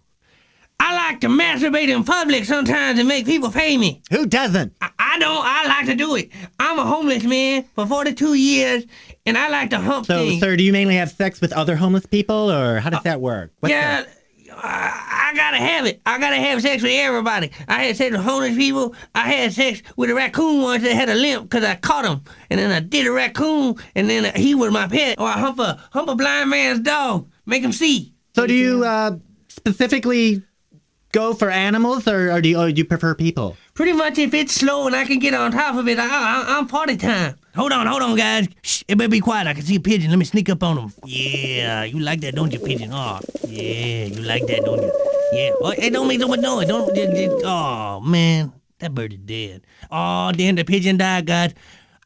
I like to masturbate in public sometimes and make people pay me. Who doesn't? I don't. I like to do it. I'm a homeless man for 42 years, and I like to hump things. Sir, do you mainly have sex with other homeless people, or how does that work? I gotta have it. I gotta have sex with everybody. I had sex with homeless people. I had sex with a raccoon once that had a limp because I caught him. And then I did a raccoon, and then he was my pet. Or I hump a blind man's dog, make him see. So do you specifically go for animals, or do you prefer people? Pretty much if it's slow and I can get on top of it, I'm party time. Hold on, guys. Shh, everybody be quiet. I can see a pigeon. Let me sneak up on him. Yeah, you like that, don't you, pigeon? Oh, yeah, you like that, don't you? Yeah. Oh, hey, don't make no noise. Oh, man, that bird is dead. Oh, then the pigeon died, guys.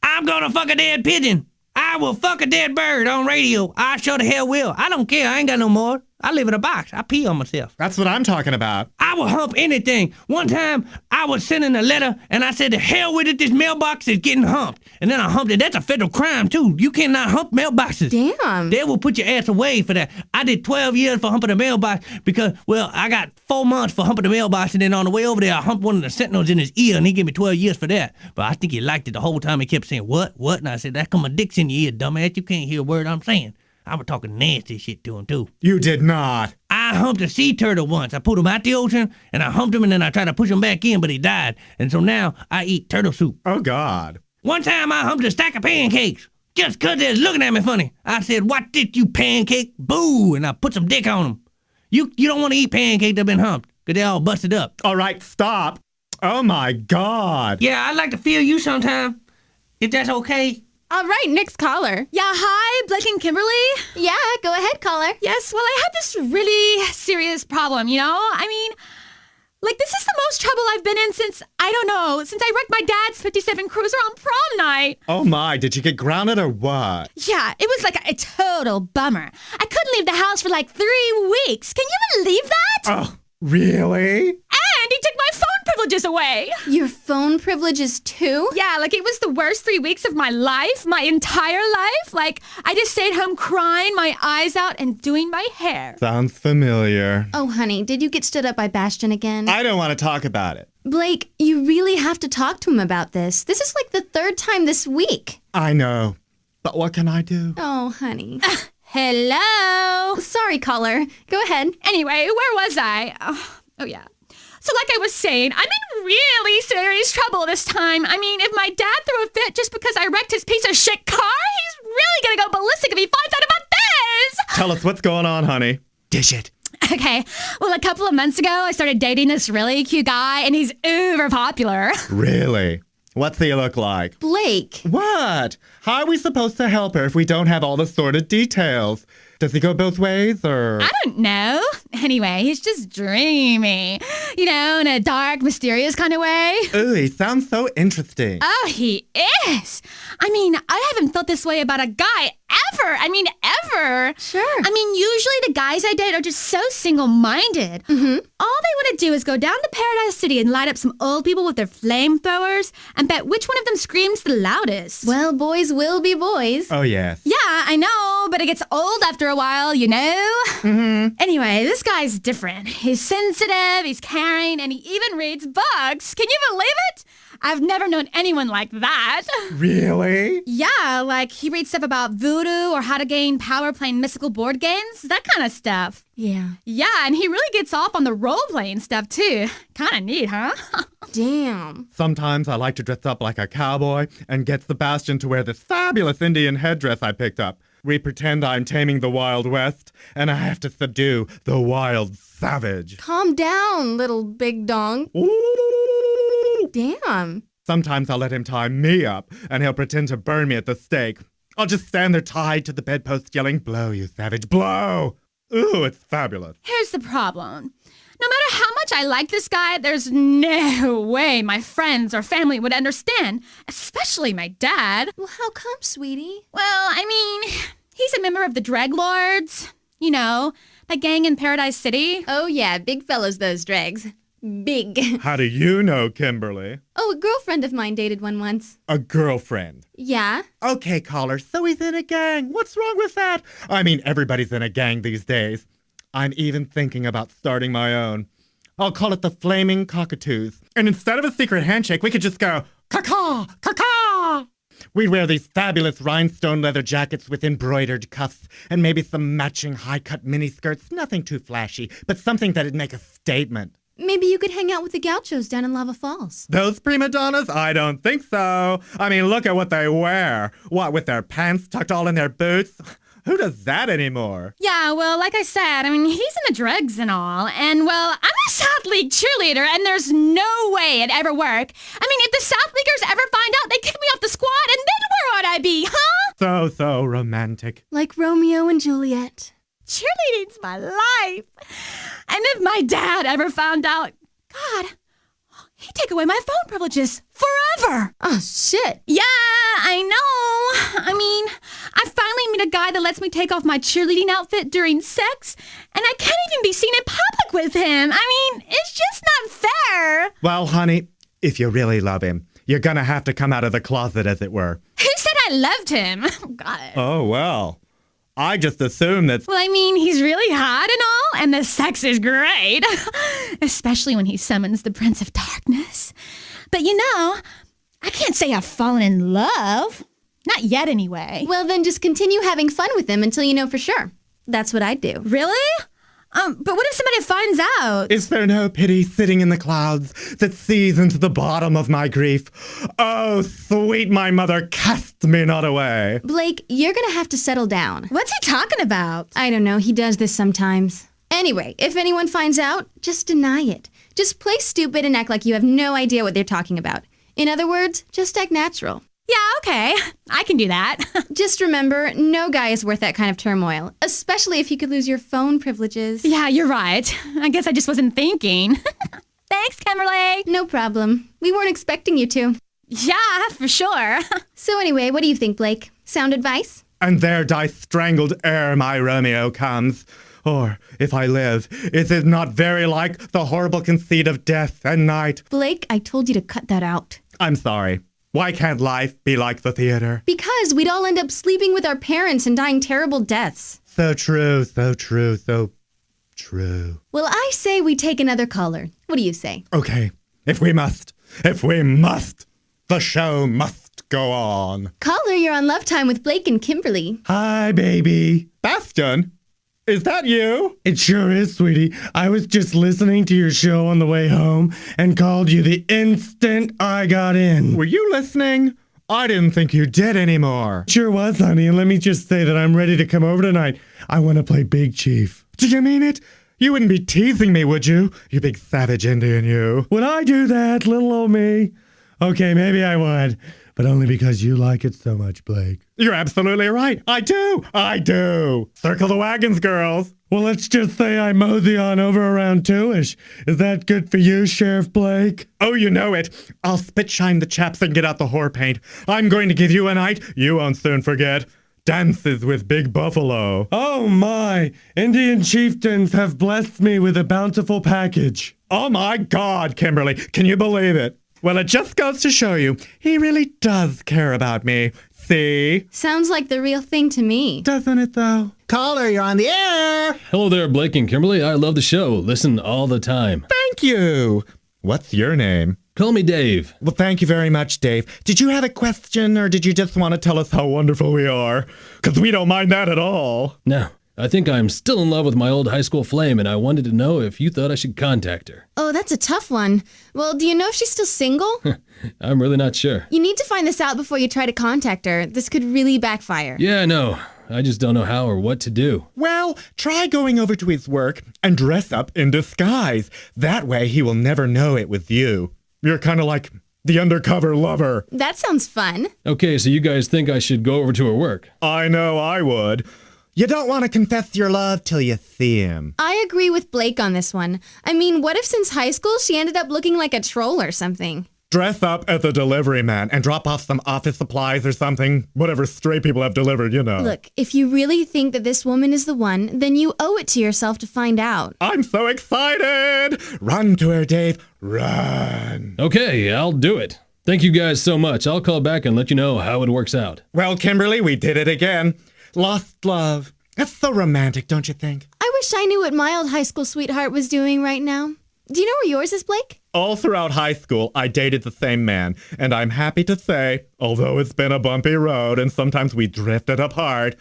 I'm gonna fuck a dead pigeon. I I will fuck a dead bird on radio. I sure the hell will. I don't care. I ain't got no more. I live in a box. I pee on myself. That's what I'm talking about. I will hump anything. One time, I was sending a letter, and I said, the hell with it, this mailbox is getting humped. And then I humped it. That's a federal crime, too. You cannot hump mailboxes. Damn. They will put your ass away for that. I did 12 years for humping a mailbox because, well, I got 4 months for humping the mailbox, and then on the way over there, I humped one of the sentinels in his ear, and he gave me 12 years for that. But I think he liked it the whole time. He kept saying, what? And I said, that's 'cause my dick's in your ear, dumbass. You can't hear a word I'm saying. I was talking nasty shit to him, too. You did not. I humped a sea turtle once. I pulled him out the ocean, and I humped him, and then I tried to push him back in, but he died. And so now I eat turtle soup. Oh, God. One time I humped a stack of pancakes just 'cause they was looking at me funny. I said, "What did you pancake?" Boo! And I put some dick on them. You don't want to eat pancakes that been humped 'cause they all busted up. All right, stop. Oh, my God. Yeah, I'd like to feel you sometime, if that's okay. All right, next caller. Yeah, hi, Blake and Kimberly. Yeah, go ahead, caller. Yes, well, I had this really serious problem, you know? I mean, like, this is the most trouble I've been in since I wrecked my dad's 57 Cruiser on prom night. Oh, my. Did you get grounded or what? Yeah, it was like a total bummer. I couldn't leave the house for like 3 weeks. Can you believe that? Oh, really? And he took my phone privileges away. Your phone privileges too? Yeah, like it was the worst 3 weeks of my life, my entire life. Like, I just stayed home crying my eyes out and doing my hair. Sounds familiar. Oh, honey, did you get stood up by Bastion again? I don't want to talk about it. Blake, you really have to talk to him about this. This is like the 3rd time this week. I know. But what can I do? Oh, honey. Hello? Sorry, caller. Go ahead. Anyway, where was I? Oh, yeah. So like I was saying, I'm in really serious trouble this time. I mean, if my dad threw a fit just because I wrecked his piece of shit car, he's really gonna go ballistic if he finds out about this! Tell us what's going on, honey. Dish it. Okay, well, a couple of months ago, I started dating this really cute guy, and he's uber popular. Really? What's he look like? Blake. What? How are we supposed to help her if we don't have all the sordid details? Does he go both ways, or? I don't know. Anyway, he's just dreamy. You know, in a dark, mysterious kind of way. Ooh, he sounds so interesting. Oh, he is. I mean, I haven't felt this way about a guy ever. I mean, ever. Sure. I mean, usually the guys I date are just so single-minded. Mm-hmm. All they want to do is go down to Paradise City and light up some old people with their flamethrowers and bet which one of them screams the loudest. Well, boys will be boys. Oh, yes. Yeah, I know, but it gets old after a while, you know? Mm-hmm. Anyway, this guy's different. He's sensitive, he's caring, and he even reads books. Can you believe it? I've never known anyone like that. Really? Yeah, like he reads stuff about voodoo or how to gain power playing mystical board games, that kind of stuff. Yeah. Yeah, and he really gets off on the role-playing stuff, too. Kind of neat, huh? Damn. Sometimes I like to dress up like a cowboy and get Sebastian to wear this fabulous Indian headdress I picked up. We pretend I'm taming the Wild West, and I have to subdue the wild savage. Calm down, little big dong. Damn. Sometimes I'll let him tie me up, and he'll pretend to burn me at the stake. I'll just stand there tied to the bedpost yelling, "Blow, you savage, blow!" Ooh, it's fabulous. Here's the problem. No matter how much I like this guy, there's no way my friends or family would understand, especially my dad. Well, how come, sweetie? Well, I mean, he's a member of the Drag Lords. You know, that gang in Paradise City. Oh, yeah, big fellas, those drags. Big. How do you know, Kimberly? Oh, a girlfriend of mine dated one once. A girlfriend. Yeah? Okay, caller, so he's in a gang. What's wrong with that? I mean, everybody's in a gang these days. I'm even thinking about starting my own. I'll call it the Flaming Cockatoos. And instead of a secret handshake, we could just go, caw-caw, caw-caw. We'd wear these fabulous rhinestone leather jackets with embroidered cuffs and maybe some matching high-cut miniskirts. Nothing too flashy, but something that'd make a statement. Maybe you could hang out with the gauchos down in Lava Falls. Those prima donnas? I don't think so. I mean, look at what they wear. What, with their pants tucked all in their boots? Who does that anymore? Yeah, well, like I said, I mean, he's in the drugs and all. And, well, I'm a South League cheerleader, and there's no way it'd ever work. I mean, if the South Leaguers ever find out, they kick me off the squad, and then where would I be, huh? So romantic. Like Romeo and Juliet. Cheerleading's my life. And if my dad ever found out, God, He'd take away my phone privileges forever. Oh, shit. Yeah, I know. I mean, I finally meet a guy that lets me take off my cheerleading outfit during sex, and I can't even be seen in public with him. I mean, it's just not fair. Well, honey, if you really love him, you're gonna have to come out of the closet, as it were. Who said I loved him? Oh, God. Oh, well. I just assumed that... Well, I mean, he's really hot and all, and the sex is great. Especially when he summons the Prince of Darkness. But you know, I can't say I've fallen in love. Not yet, anyway. Well, then just continue having fun with him until you know for sure. That's what I'd do. Really? But what if somebody finds out? Is there no pity sitting in the clouds that sees into the bottom of my grief? Oh, sweet my mother, cast me not away. Blake, you're gonna have to settle down. What's he talking about? I don't know. He does this sometimes. Anyway, if anyone finds out, just deny it. Just play stupid and act like you have no idea what they're talking about. In other words, just act natural. Yeah, okay. I can do that. Just remember, no guy is worth that kind of turmoil, especially if you could lose your phone privileges. Yeah, you're right. I guess I just wasn't thinking. Thanks, Kimberly. No problem. We weren't expecting you to. Yeah, for sure. So anyway, what do you think, Blake? Sound advice? And there die strangled ere my Romeo comes. Or, if I live, is it not very like the horrible conceit of death and night? Blake, I told you to cut that out. I'm sorry. Why can't life be like the theater? Because we'd all end up sleeping with our parents and dying terrible deaths. So true, so true, so true. Well, I say we take another caller. What do you say? Okay, if we must, the show must go on. Caller, you're on Love Time with Blake and Kimberly. Hi, baby. Bastion, is that you? It sure is, sweetie. I was just listening to your show on the way home and called you the instant I got in. Were you listening? I didn't think you did anymore. Sure was, honey, and let me just say that I'm ready to come over tonight. I want to play Big Chief. Do you mean it? You wouldn't be teasing me, would you? You big savage Indian, you. Would I do that, little old me? Okay, maybe I would, but only because you like it so much, Blake. You're absolutely right. I do. Circle the wagons, girls. Well, let's just say I mosey on over around 2-ish. Is that good for you, Sheriff Blake? Oh, you know it. I'll spit shine the chaps and get out the whore paint. I'm going to give you a night you won't soon forget. Dances with Big Buffalo. Oh my! Indian chieftains have blessed me with a bountiful package. Oh my God, Kimberly. Can you believe it? Well, it just goes to show you, he really does care about me. See? Sounds like the real thing to me. Doesn't it, though? Caller, you're on the air. Hello there, Blake and Kimberly. I love the show. Listen all the time. Thank you. What's your name? Call me Dave. Well, thank you very much, Dave. Did you have a question, or did you just want to tell us how wonderful we are? Because we don't mind that at all. No. I think I'm still in love with my old high school flame, and I wanted to know if you thought I should contact her. Oh, that's a tough one. Well, do you know if she's still single? I'm really not sure. You need to find this out before you try to contact her. This could really backfire. Yeah, I know. I just don't know how or what to do. Well, try going over to his work and dress up in disguise. That way he will never know it was you. You're kind of like the undercover lover. That sounds fun. Okay, so you guys think I should go over to her work? I know I would. You don't want to confess your love till you see him. I agree with Blake on this one. I mean, what if since high school she ended up looking like a troll or something? Dress up as a delivery man and drop off some office supplies or something. Whatever stray people have delivered, you know. Look, if you really think that this woman is the one, then you owe it to yourself to find out. I'm so excited! Run to her, Dave. Run. Okay, I'll do it. Thank you guys so much. I'll call back and let you know how it works out. Well, Kimberly, we did it again. Lost love. That's so romantic, don't you think? I wish I knew what my old high school sweetheart was doing right now. Do you know where yours is, Blake? All throughout high school, I dated the same man, and I'm happy to say, although it's been a bumpy road and sometimes we drifted apart,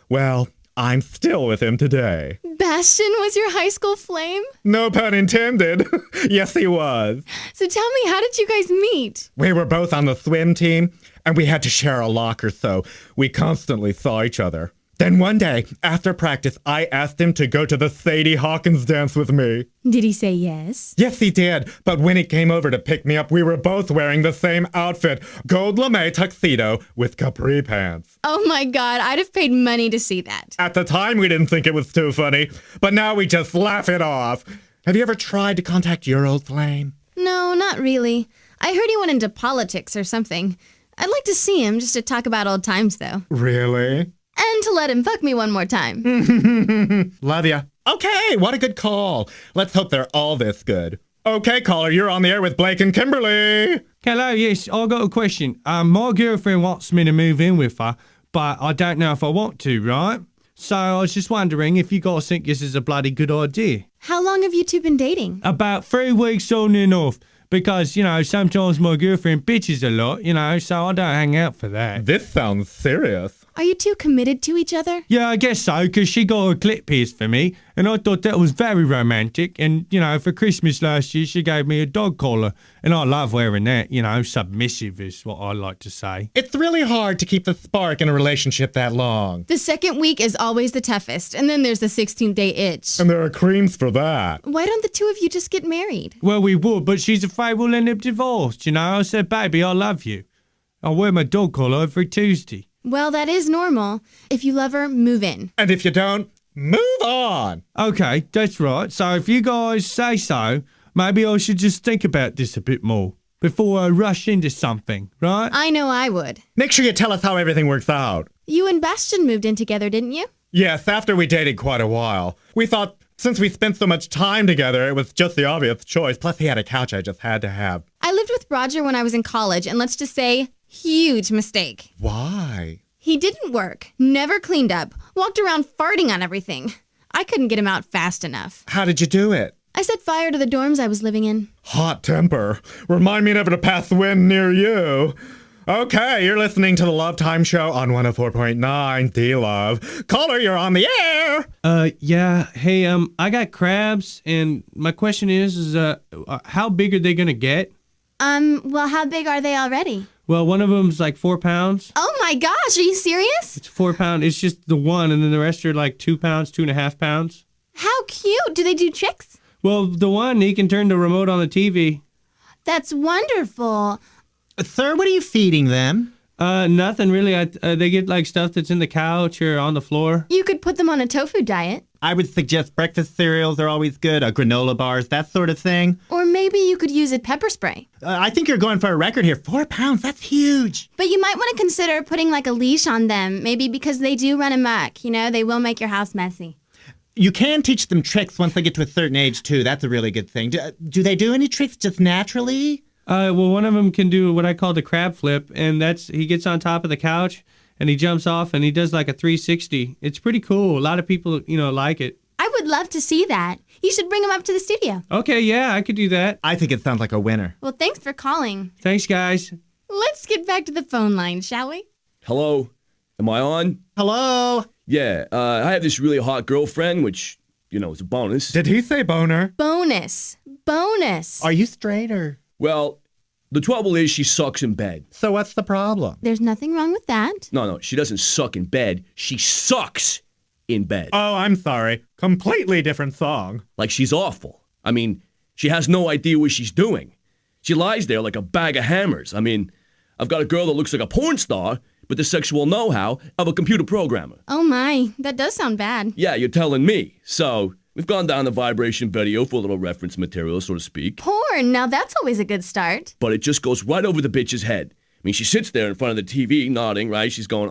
well, I'm still with him today. Bastion was your high school flame? No pun intended. Yes, he was. So tell me, how did you guys meet? We were both on the swim team, and we had to share a locker, so we constantly saw each other. Then one day, after practice, I asked him to go to the Sadie Hawkins dance with me. Did he say yes? Yes, he did. But when he came over to pick me up, we were both wearing the same outfit. Gold lame tuxedo with capri pants. Oh my God, I'd have paid money to see that. At the time, we didn't think it was too funny, but now we just laugh it off. Have you ever tried to contact your old flame? No, not really. I heard he went into politics or something. I'd like to see him just to talk about old times, though. Really? And to let him fuck me one more time. Love ya. Okay, what a good call. Let's hope they're all this good. Okay, caller, you're on the air with Blake and Kimberly. Hello, yes, I got a question. My girlfriend wants me to move in with her, but I don't know if I want to, right? So I was just wondering if you guys think this is a bloody good idea. How long have you two been dating? About 3 weeks on and off. Because, sometimes my girlfriend bitches a lot, so I don't hang out for that. This sounds serious. Are you two committed to each other? Yeah, I guess so, because she got a clit pierced for me, and I thought that was very romantic. And, for Christmas last year, she gave me a dog collar, and I love wearing that, submissive is what I like to say. It's really hard to keep the spark in a relationship that long. The second week is always the toughest, and then there's the 16th day itch. And there are creams for that. Why don't the two of you just get married? Well, we would, but she's afraid we'll end up divorced, I said, baby, I love you. I wear my dog collar every Tuesday. Well, that is normal. If you love her, move in. And if you don't, move on. Okay, that's right. So if you guys say so, maybe I should just think about this a bit more before I rush into something, right? I know I would. Make sure you tell us how everything works out. You and Bastian moved in together, didn't you? Yes, after we dated quite a while. We thought since we spent so much time together, it was just the obvious choice. Plus, he had a couch I just had to have. I lived with Roger when I was in college, and let's just say, huge mistake. Why? He didn't work, never cleaned up, walked around farting on everything. I couldn't get him out fast enough. How did you do it? I set fire to the dorms I was living in. Hot temper. Remind me never to pass the wind near you. Okay, you're listening to the Love Time Show on 104.9 D-Love. Caller, you're on the air! Yeah. Hey, I got crabs, and my question is how big are they gonna get? Well, how big are they already? Well, one of them's like 4 pounds. Oh my gosh, are you serious? It's 4 pounds. It's just the one, and then the rest are like 2 pounds, 2.5 pounds. How cute. Do they do tricks? Well, the one, he can turn the remote on the TV. That's wonderful. Sir, what are you feeding them? Nothing really. They get like stuff that's in the couch or on the floor. You could put them on a tofu diet. I would suggest breakfast cereals are always good, granola bars, that sort of thing. Or maybe you could use a pepper spray. I think you're going for a record here. 4 pounds, that's huge. But you might want to consider putting like a leash on them, maybe because they do run amok. They will make your house messy. You can teach them tricks once they get to a certain age, too. That's a really good thing. Do they do any tricks just naturally? Well, one of them can do what I call the crab flip, and he gets on top of the couch, and he jumps off, and he does like a 360. It's pretty cool. A lot of people, like it. I would love to see that. You should bring him up to the studio. Okay, yeah, I could do that. I think it sounds like a winner. Well, thanks for calling. Thanks, guys. Let's get back to the phone line, shall we? Hello? Am I on? Hello? Yeah, I have this really hot girlfriend, which, is a bonus. Did he say boner? Bonus. Are you straight or? Well, the trouble is she sucks in bed. So what's the problem? There's nothing wrong with that. No, she doesn't suck in bed. She sucks in bed. Oh, I'm sorry. Completely different song. Like she's awful. I mean, she has no idea what she's doing. She lies there like a bag of hammers. I mean, I've got a girl that looks like a porn star, but the sexual know-how of a computer programmer. Oh my, that does sound bad. Yeah, you're telling me. So, we've gone down the vibration video for a little reference material, so to speak. Porn, now that's always a good start. But it just goes right over the bitch's head. I mean, she sits there in front of the TV, nodding, right? She's going,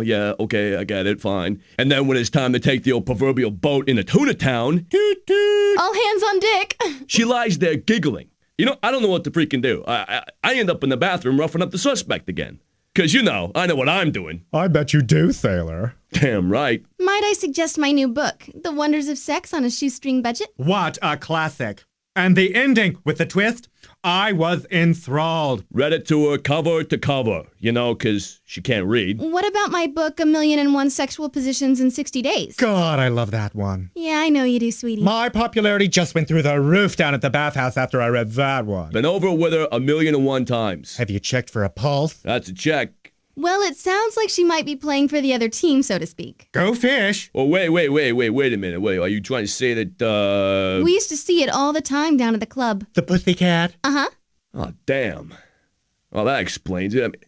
yeah, okay, I get it, fine. And then when it's time to take the old proverbial boat into Tuna Town, toot toot, all hands on deck. She lies there giggling. I don't know what to freaking do. I end up in the bathroom roughing up the suspect again. Because, I know what I'm doing. I bet you do, sailor. Damn right. Might I suggest my new book, The Wonders of Sex on a Shoestring Budget? What a classic. And the ending with the twist, I was enthralled. Read it to her cover to cover, because she can't read. What about my book, 1,000,001 Sexual Positions in 60 Days? God, I love that one. Yeah, I know you do, sweetie. My popularity just went through the roof down at the bathhouse after I read that one. Been over with her 1,000,001 times. Have you checked for a pulse? That's a check. Well, it sounds like she might be playing for the other team, so to speak. Go fish. Oh, wait a minute. Wait, are you trying to say that, We used to see it all the time down at the club. The pussycat? Uh-huh. Oh, damn. Well, that explains it. I mean,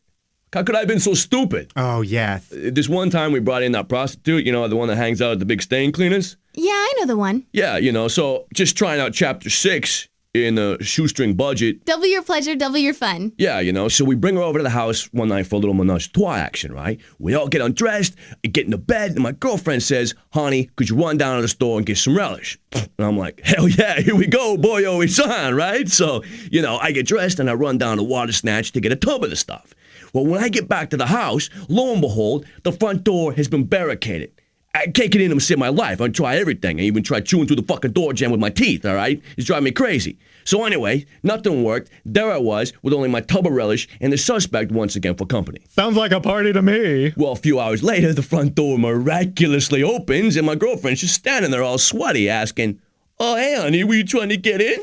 how could I have been so stupid? Oh, yes. This one time we brought in that prostitute, the one that hangs out at the big stain cleaners. Yeah, I know the one. Yeah, so just trying out chapter 6, in a shoestring budget. Double your pleasure, double your fun. Yeah, so we bring her over to the house one night for a little menage a trois action, right? We all get undressed, get into bed, and my girlfriend says, honey, could you run down to the store and get some relish? And I'm like, hell yeah, here we go, boy, always on, right? So, I get dressed and I run down to Water Snatch to get a tub of the stuff. Well, when I get back to the house, lo and behold, the front door has been barricaded. I can't get in to save my life. I try everything. I even tried chewing through the fucking door jamb with my teeth, all right? It's driving me crazy. So anyway, nothing worked. There I was with only my tub of relish and the suspect once again for company. Sounds like a party to me. Well, a few hours later, the front door miraculously opens and my girlfriend's just standing there all sweaty asking, oh, hey, honey, were you trying to get in?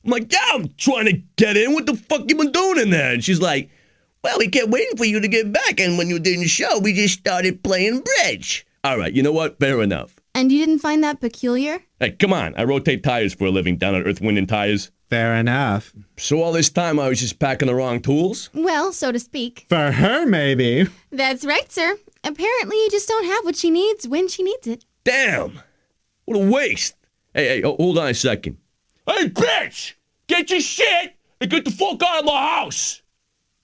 I'm like, yeah, I'm trying to get in. What the fuck you been doing in there? And she's like, well, we kept waiting for you to get back, and when you didn't show, we just started playing bridge. All right, you know what? Fair enough. And you didn't find that peculiar? Hey, come on. I rotate tires for a living down at Earth, Wind, and Tires. Fair enough. So all this time I was just packing the wrong tools? Well, so to speak. For her, maybe. That's right, sir. Apparently you just don't have what she needs when she needs it. Damn! What a waste! Hey, hold on a second. Hey, bitch! Get your shit and get the fuck out of my house!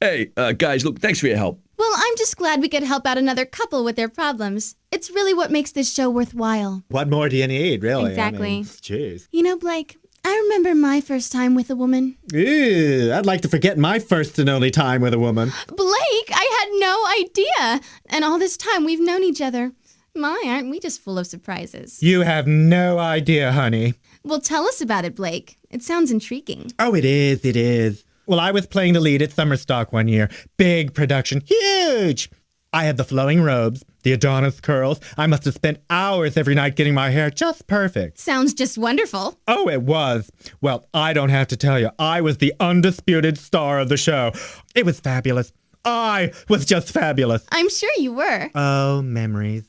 Hey, guys, look, thanks for your help. Well, I'm just glad we could help out another couple with their problems. It's really what makes this show worthwhile. What more do you need, really? Exactly. Jeez. You know, Blake, I remember my first time with a woman. Ew, I'd like to forget my first and only time with a woman. Blake, I had no idea. And all this time we've known each other. My, aren't we just full of surprises? You have no idea, honey. Well, tell us about it, Blake. It sounds intriguing. Oh, it is. Well, I was playing the lead at Summer Stock one year. Big production. Huge! I had the flowing robes, the Adonis curls. I must have spent hours every night getting my hair just perfect. Sounds just wonderful. Oh, it was. Well, I don't have to tell you. I was the undisputed star of the show. It was fabulous. I was just fabulous. I'm sure you were. Oh, memories.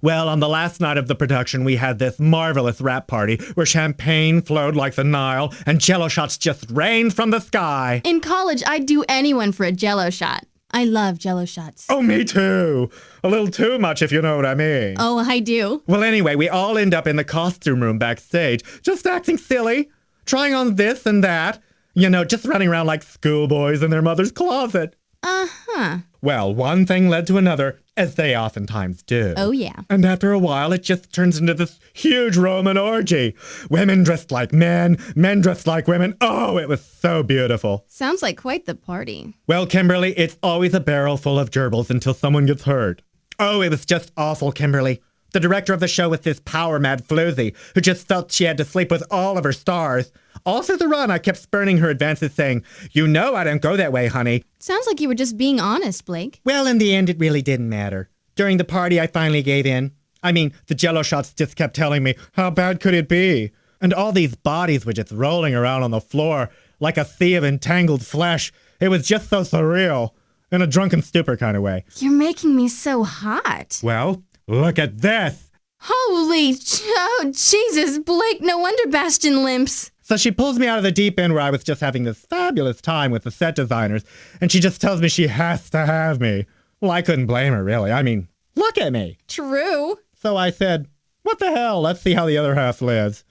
Well, on the last night of the production, we had this marvelous rap party where champagne flowed like the Nile and jello shots just rained from the sky. In college, I'd do anyone for a jello shot. I love jello shots. Oh, me too. A little too much, if you know what I mean. Oh, I do. Well, anyway, we all end up in the costume room backstage, just acting silly, trying on this and that. Just running around like schoolboys in their mother's closet. Uh-huh. Well, one thing led to another, as they oftentimes do. Oh, yeah. And after a while, it just turns into this huge Roman orgy. Women dressed like men dressed like women. Oh, it was so beautiful. Sounds like quite the party. Well, Kimberly, it's always a barrel full of gerbils until someone gets hurt. Oh, it was just awful, Kimberly. The director of the show was this power-mad floozy who just felt she had to sleep with all of her stars. All through the run, I kept spurning her advances saying, I don't go that way, honey. Sounds like you were just being honest, Blake. Well, in the end, it really didn't matter. During the party, I finally gave in. I mean, the jello shots just kept telling me, how bad could it be? And all these bodies were just rolling around on the floor like a sea of entangled flesh. It was just so surreal. In a drunken stupor kind of way. You're making me so hot. Well, look at this. Holy, Jesus, Blake, no wonder Bastion limps. So she pulls me out of the deep end where I was just having this fabulous time with the set designers, and she just tells me she has to have me. Well, I couldn't blame her, really. I mean, look at me. True. So I said, what the hell? Let's see how the other half lives.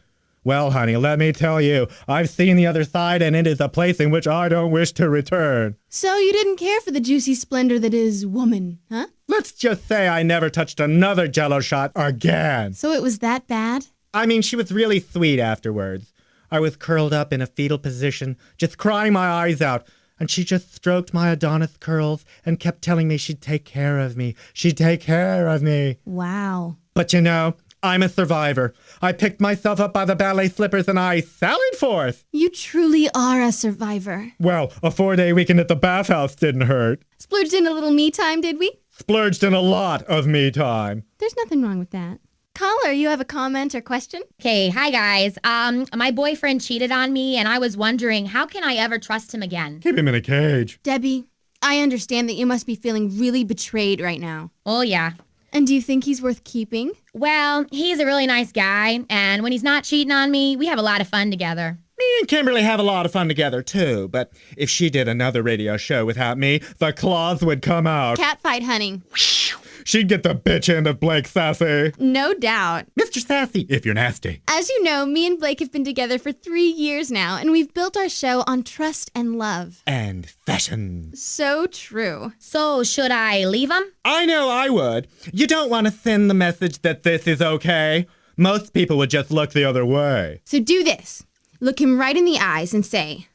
Well, honey, let me tell you, I've seen the other side, and it is a place in which I don't wish to return. So you didn't care for the juicy splendor that is woman, huh? Let's just say I never touched another jello shot again. So it was that bad? I mean, she was really sweet afterwards. I was curled up in a fetal position, just crying my eyes out, and she just stroked my Adonis curls and kept telling me she'd take care of me. She'd take care of me. Wow. But I'm a survivor. I picked myself up by the ballet slippers and I sallied forth. You truly are a survivor. Well, a 4-day weekend at the bathhouse didn't hurt. Splurged in a little me time, did we? Splurged in a lot of me time. There's nothing wrong with that. Caller, you have a comment or question? Okay, hi guys. My boyfriend cheated on me and I was wondering, how can I ever trust him again? Keep him in a cage. Debbie, I understand that you must be feeling really betrayed right now. Oh yeah. And do you think he's worth keeping? Well, he's a really nice guy, and when he's not cheating on me, we have a lot of fun together. Me and Kimberly have a lot of fun together, too, but if she did another radio show without me, the claws would come out. Catfight hunting. She'd get the bitch end of Blake, Sassy. No doubt. Mr. Sassy, if you're nasty. As you know, me and Blake have been together for 3 years now, and we've built our show on trust and love. And fashion. So true. So, should I leave him? I know I would. You don't want to send the message that this is okay. Most people would just look the other way. So do this. Look him right in the eyes and say,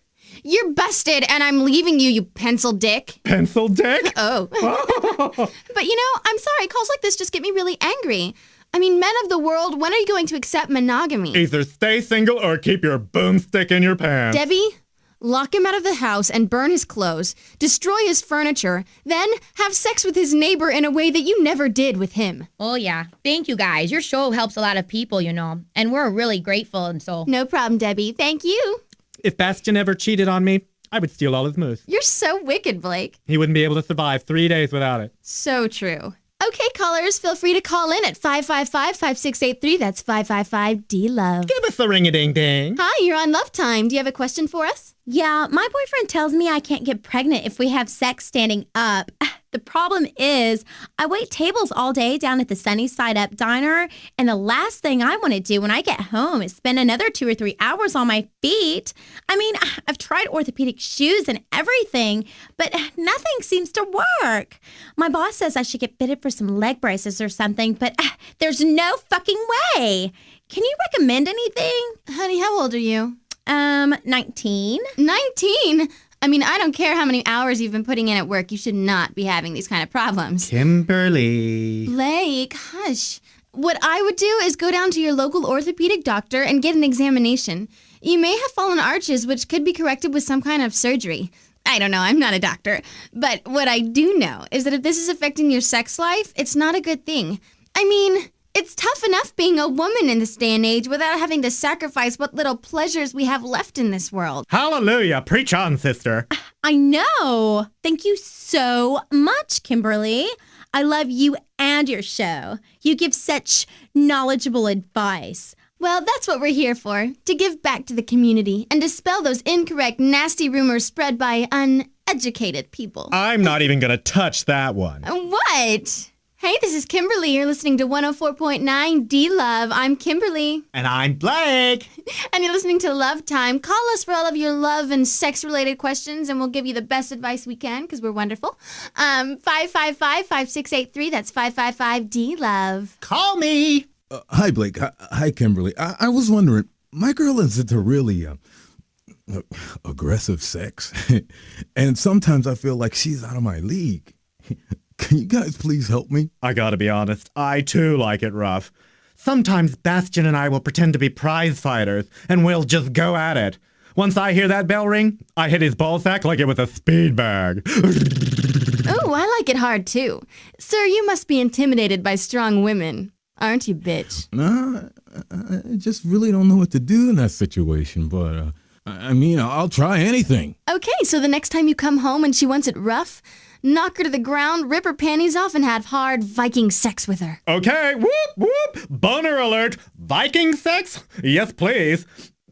"You're busted and I'm leaving you, you pencil dick." Pencil dick? Oh. But I'm sorry, calls like this just get me really angry. I mean, men of the world, when are you going to accept monogamy? Either stay single or keep your boomstick in your pants. Debbie, lock him out of the house and burn his clothes, destroy his furniture, then have sex with his neighbor in a way that you never did with him. Oh, yeah. Thank you, guys. Your show helps a lot of people, and we're really grateful, and so... No problem, Debbie. Thank you. If Bastion ever cheated on me, I would steal all his moose. You're so wicked, Blake. He wouldn't be able to survive 3 days without it. So true. Okay, callers, feel free to call in at 555-5683. That's 555-D-LOVE. Give us a ring-a-ding-ding. Hi, you're on Love Time. Do you have a question for us? Yeah, my boyfriend tells me I can't get pregnant if we have sex standing up. The problem is, I wait tables all day down at the Sunny Side Up diner, and the last thing I want to do when I get home is spend another 2 or 3 hours on my feet. I mean, I've tried orthopedic shoes and everything, but nothing seems to work. My boss says I should get fitted for some leg braces or something, but there's no fucking way. Can you recommend anything? Honey, how old are you? 19. 19? I mean, I don't care how many hours you've been putting in at work. You should not be having these kind of problems. Kimberly. Blake, hush. What I would do is go down to your local orthopedic doctor and get an examination. You may have fallen arches, which could be corrected with some kind of surgery. I don't know, I'm not a doctor. But what I do know is that if this is affecting your sex life, it's not a good thing. I mean, it's tough enough being a woman in this day and age without having to sacrifice what little pleasures we have left in this world. Hallelujah. Preach on, sister. I know. Thank you so much, Kimberly. I love you and your show. You give such knowledgeable advice. Well, that's what we're here for, to give back to the community and dispel those incorrect, nasty rumors spread by uneducated people. I'm not even going to touch that one. What? Hey, this is Kimberly. You're listening to 104.9 D-Love. I'm Kimberly. And I'm Blake. And you're listening to Love Time. Call us for all of your love and sex-related questions, and we'll give you the best advice we can, because we're wonderful. 555-5683. That's 555-D-Love. Call me. Hi, Blake. Hi, Kimberly. I was wondering, my girl is into really aggressive sex, and sometimes I feel like she's out of my league. Can you guys please help me? I gotta be honest, I too like it rough. Sometimes Bastion and I will pretend to be prize fighters, and we'll just go at it. Once I hear that bell ring, I hit his ballsack like it was a speed bag. Oh, I like it hard too. Sir, you must be intimidated by strong women. Aren't you, bitch? No, I just really don't know what to do in that situation, but I mean, I'll try anything. Okay, so the next time you come home and she wants it rough, knock her to the ground, rip her panties off, and have hard Viking sex with her. Okay, whoop, whoop, boner alert, Viking sex? Yes, please.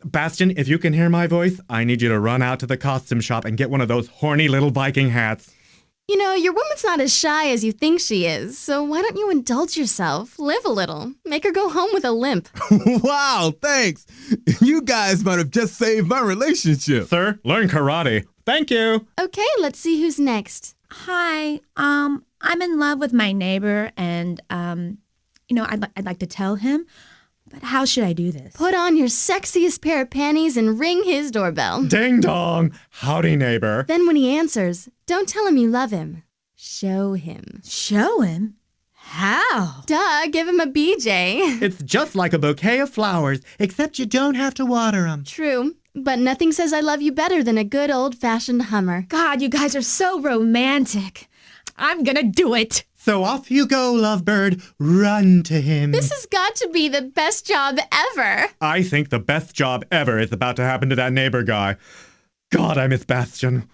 Bastion, if you can hear my voice, I need you to run out to the costume shop and get one of those horny little Viking hats. You know, your woman's not as shy as you think she is, so why don't you indulge yourself? Live a little. Make her go home with a limp. Wow, thanks. You guys might have just saved my relationship. Sir, learn karate. Thank you. Okay, let's see who's next. Hi, I'm in love with my neighbor, and I'd like to tell him, but how should I do this? Put on your sexiest pair of panties and ring his doorbell. Ding dong. Howdy, neighbor. Then when he answers, don't tell him you love him. Show him. Show him? How? Duh, give him a BJ. It's just like a bouquet of flowers, except you don't have to water them. True. But nothing says I love you better than a good old-fashioned Hummer. God, you guys are so romantic. I'm gonna do it. So off you go, lovebird. Run to him. This has got to be the best job ever. I think the best job ever is about to happen to that neighbor guy. God, I miss Bastion.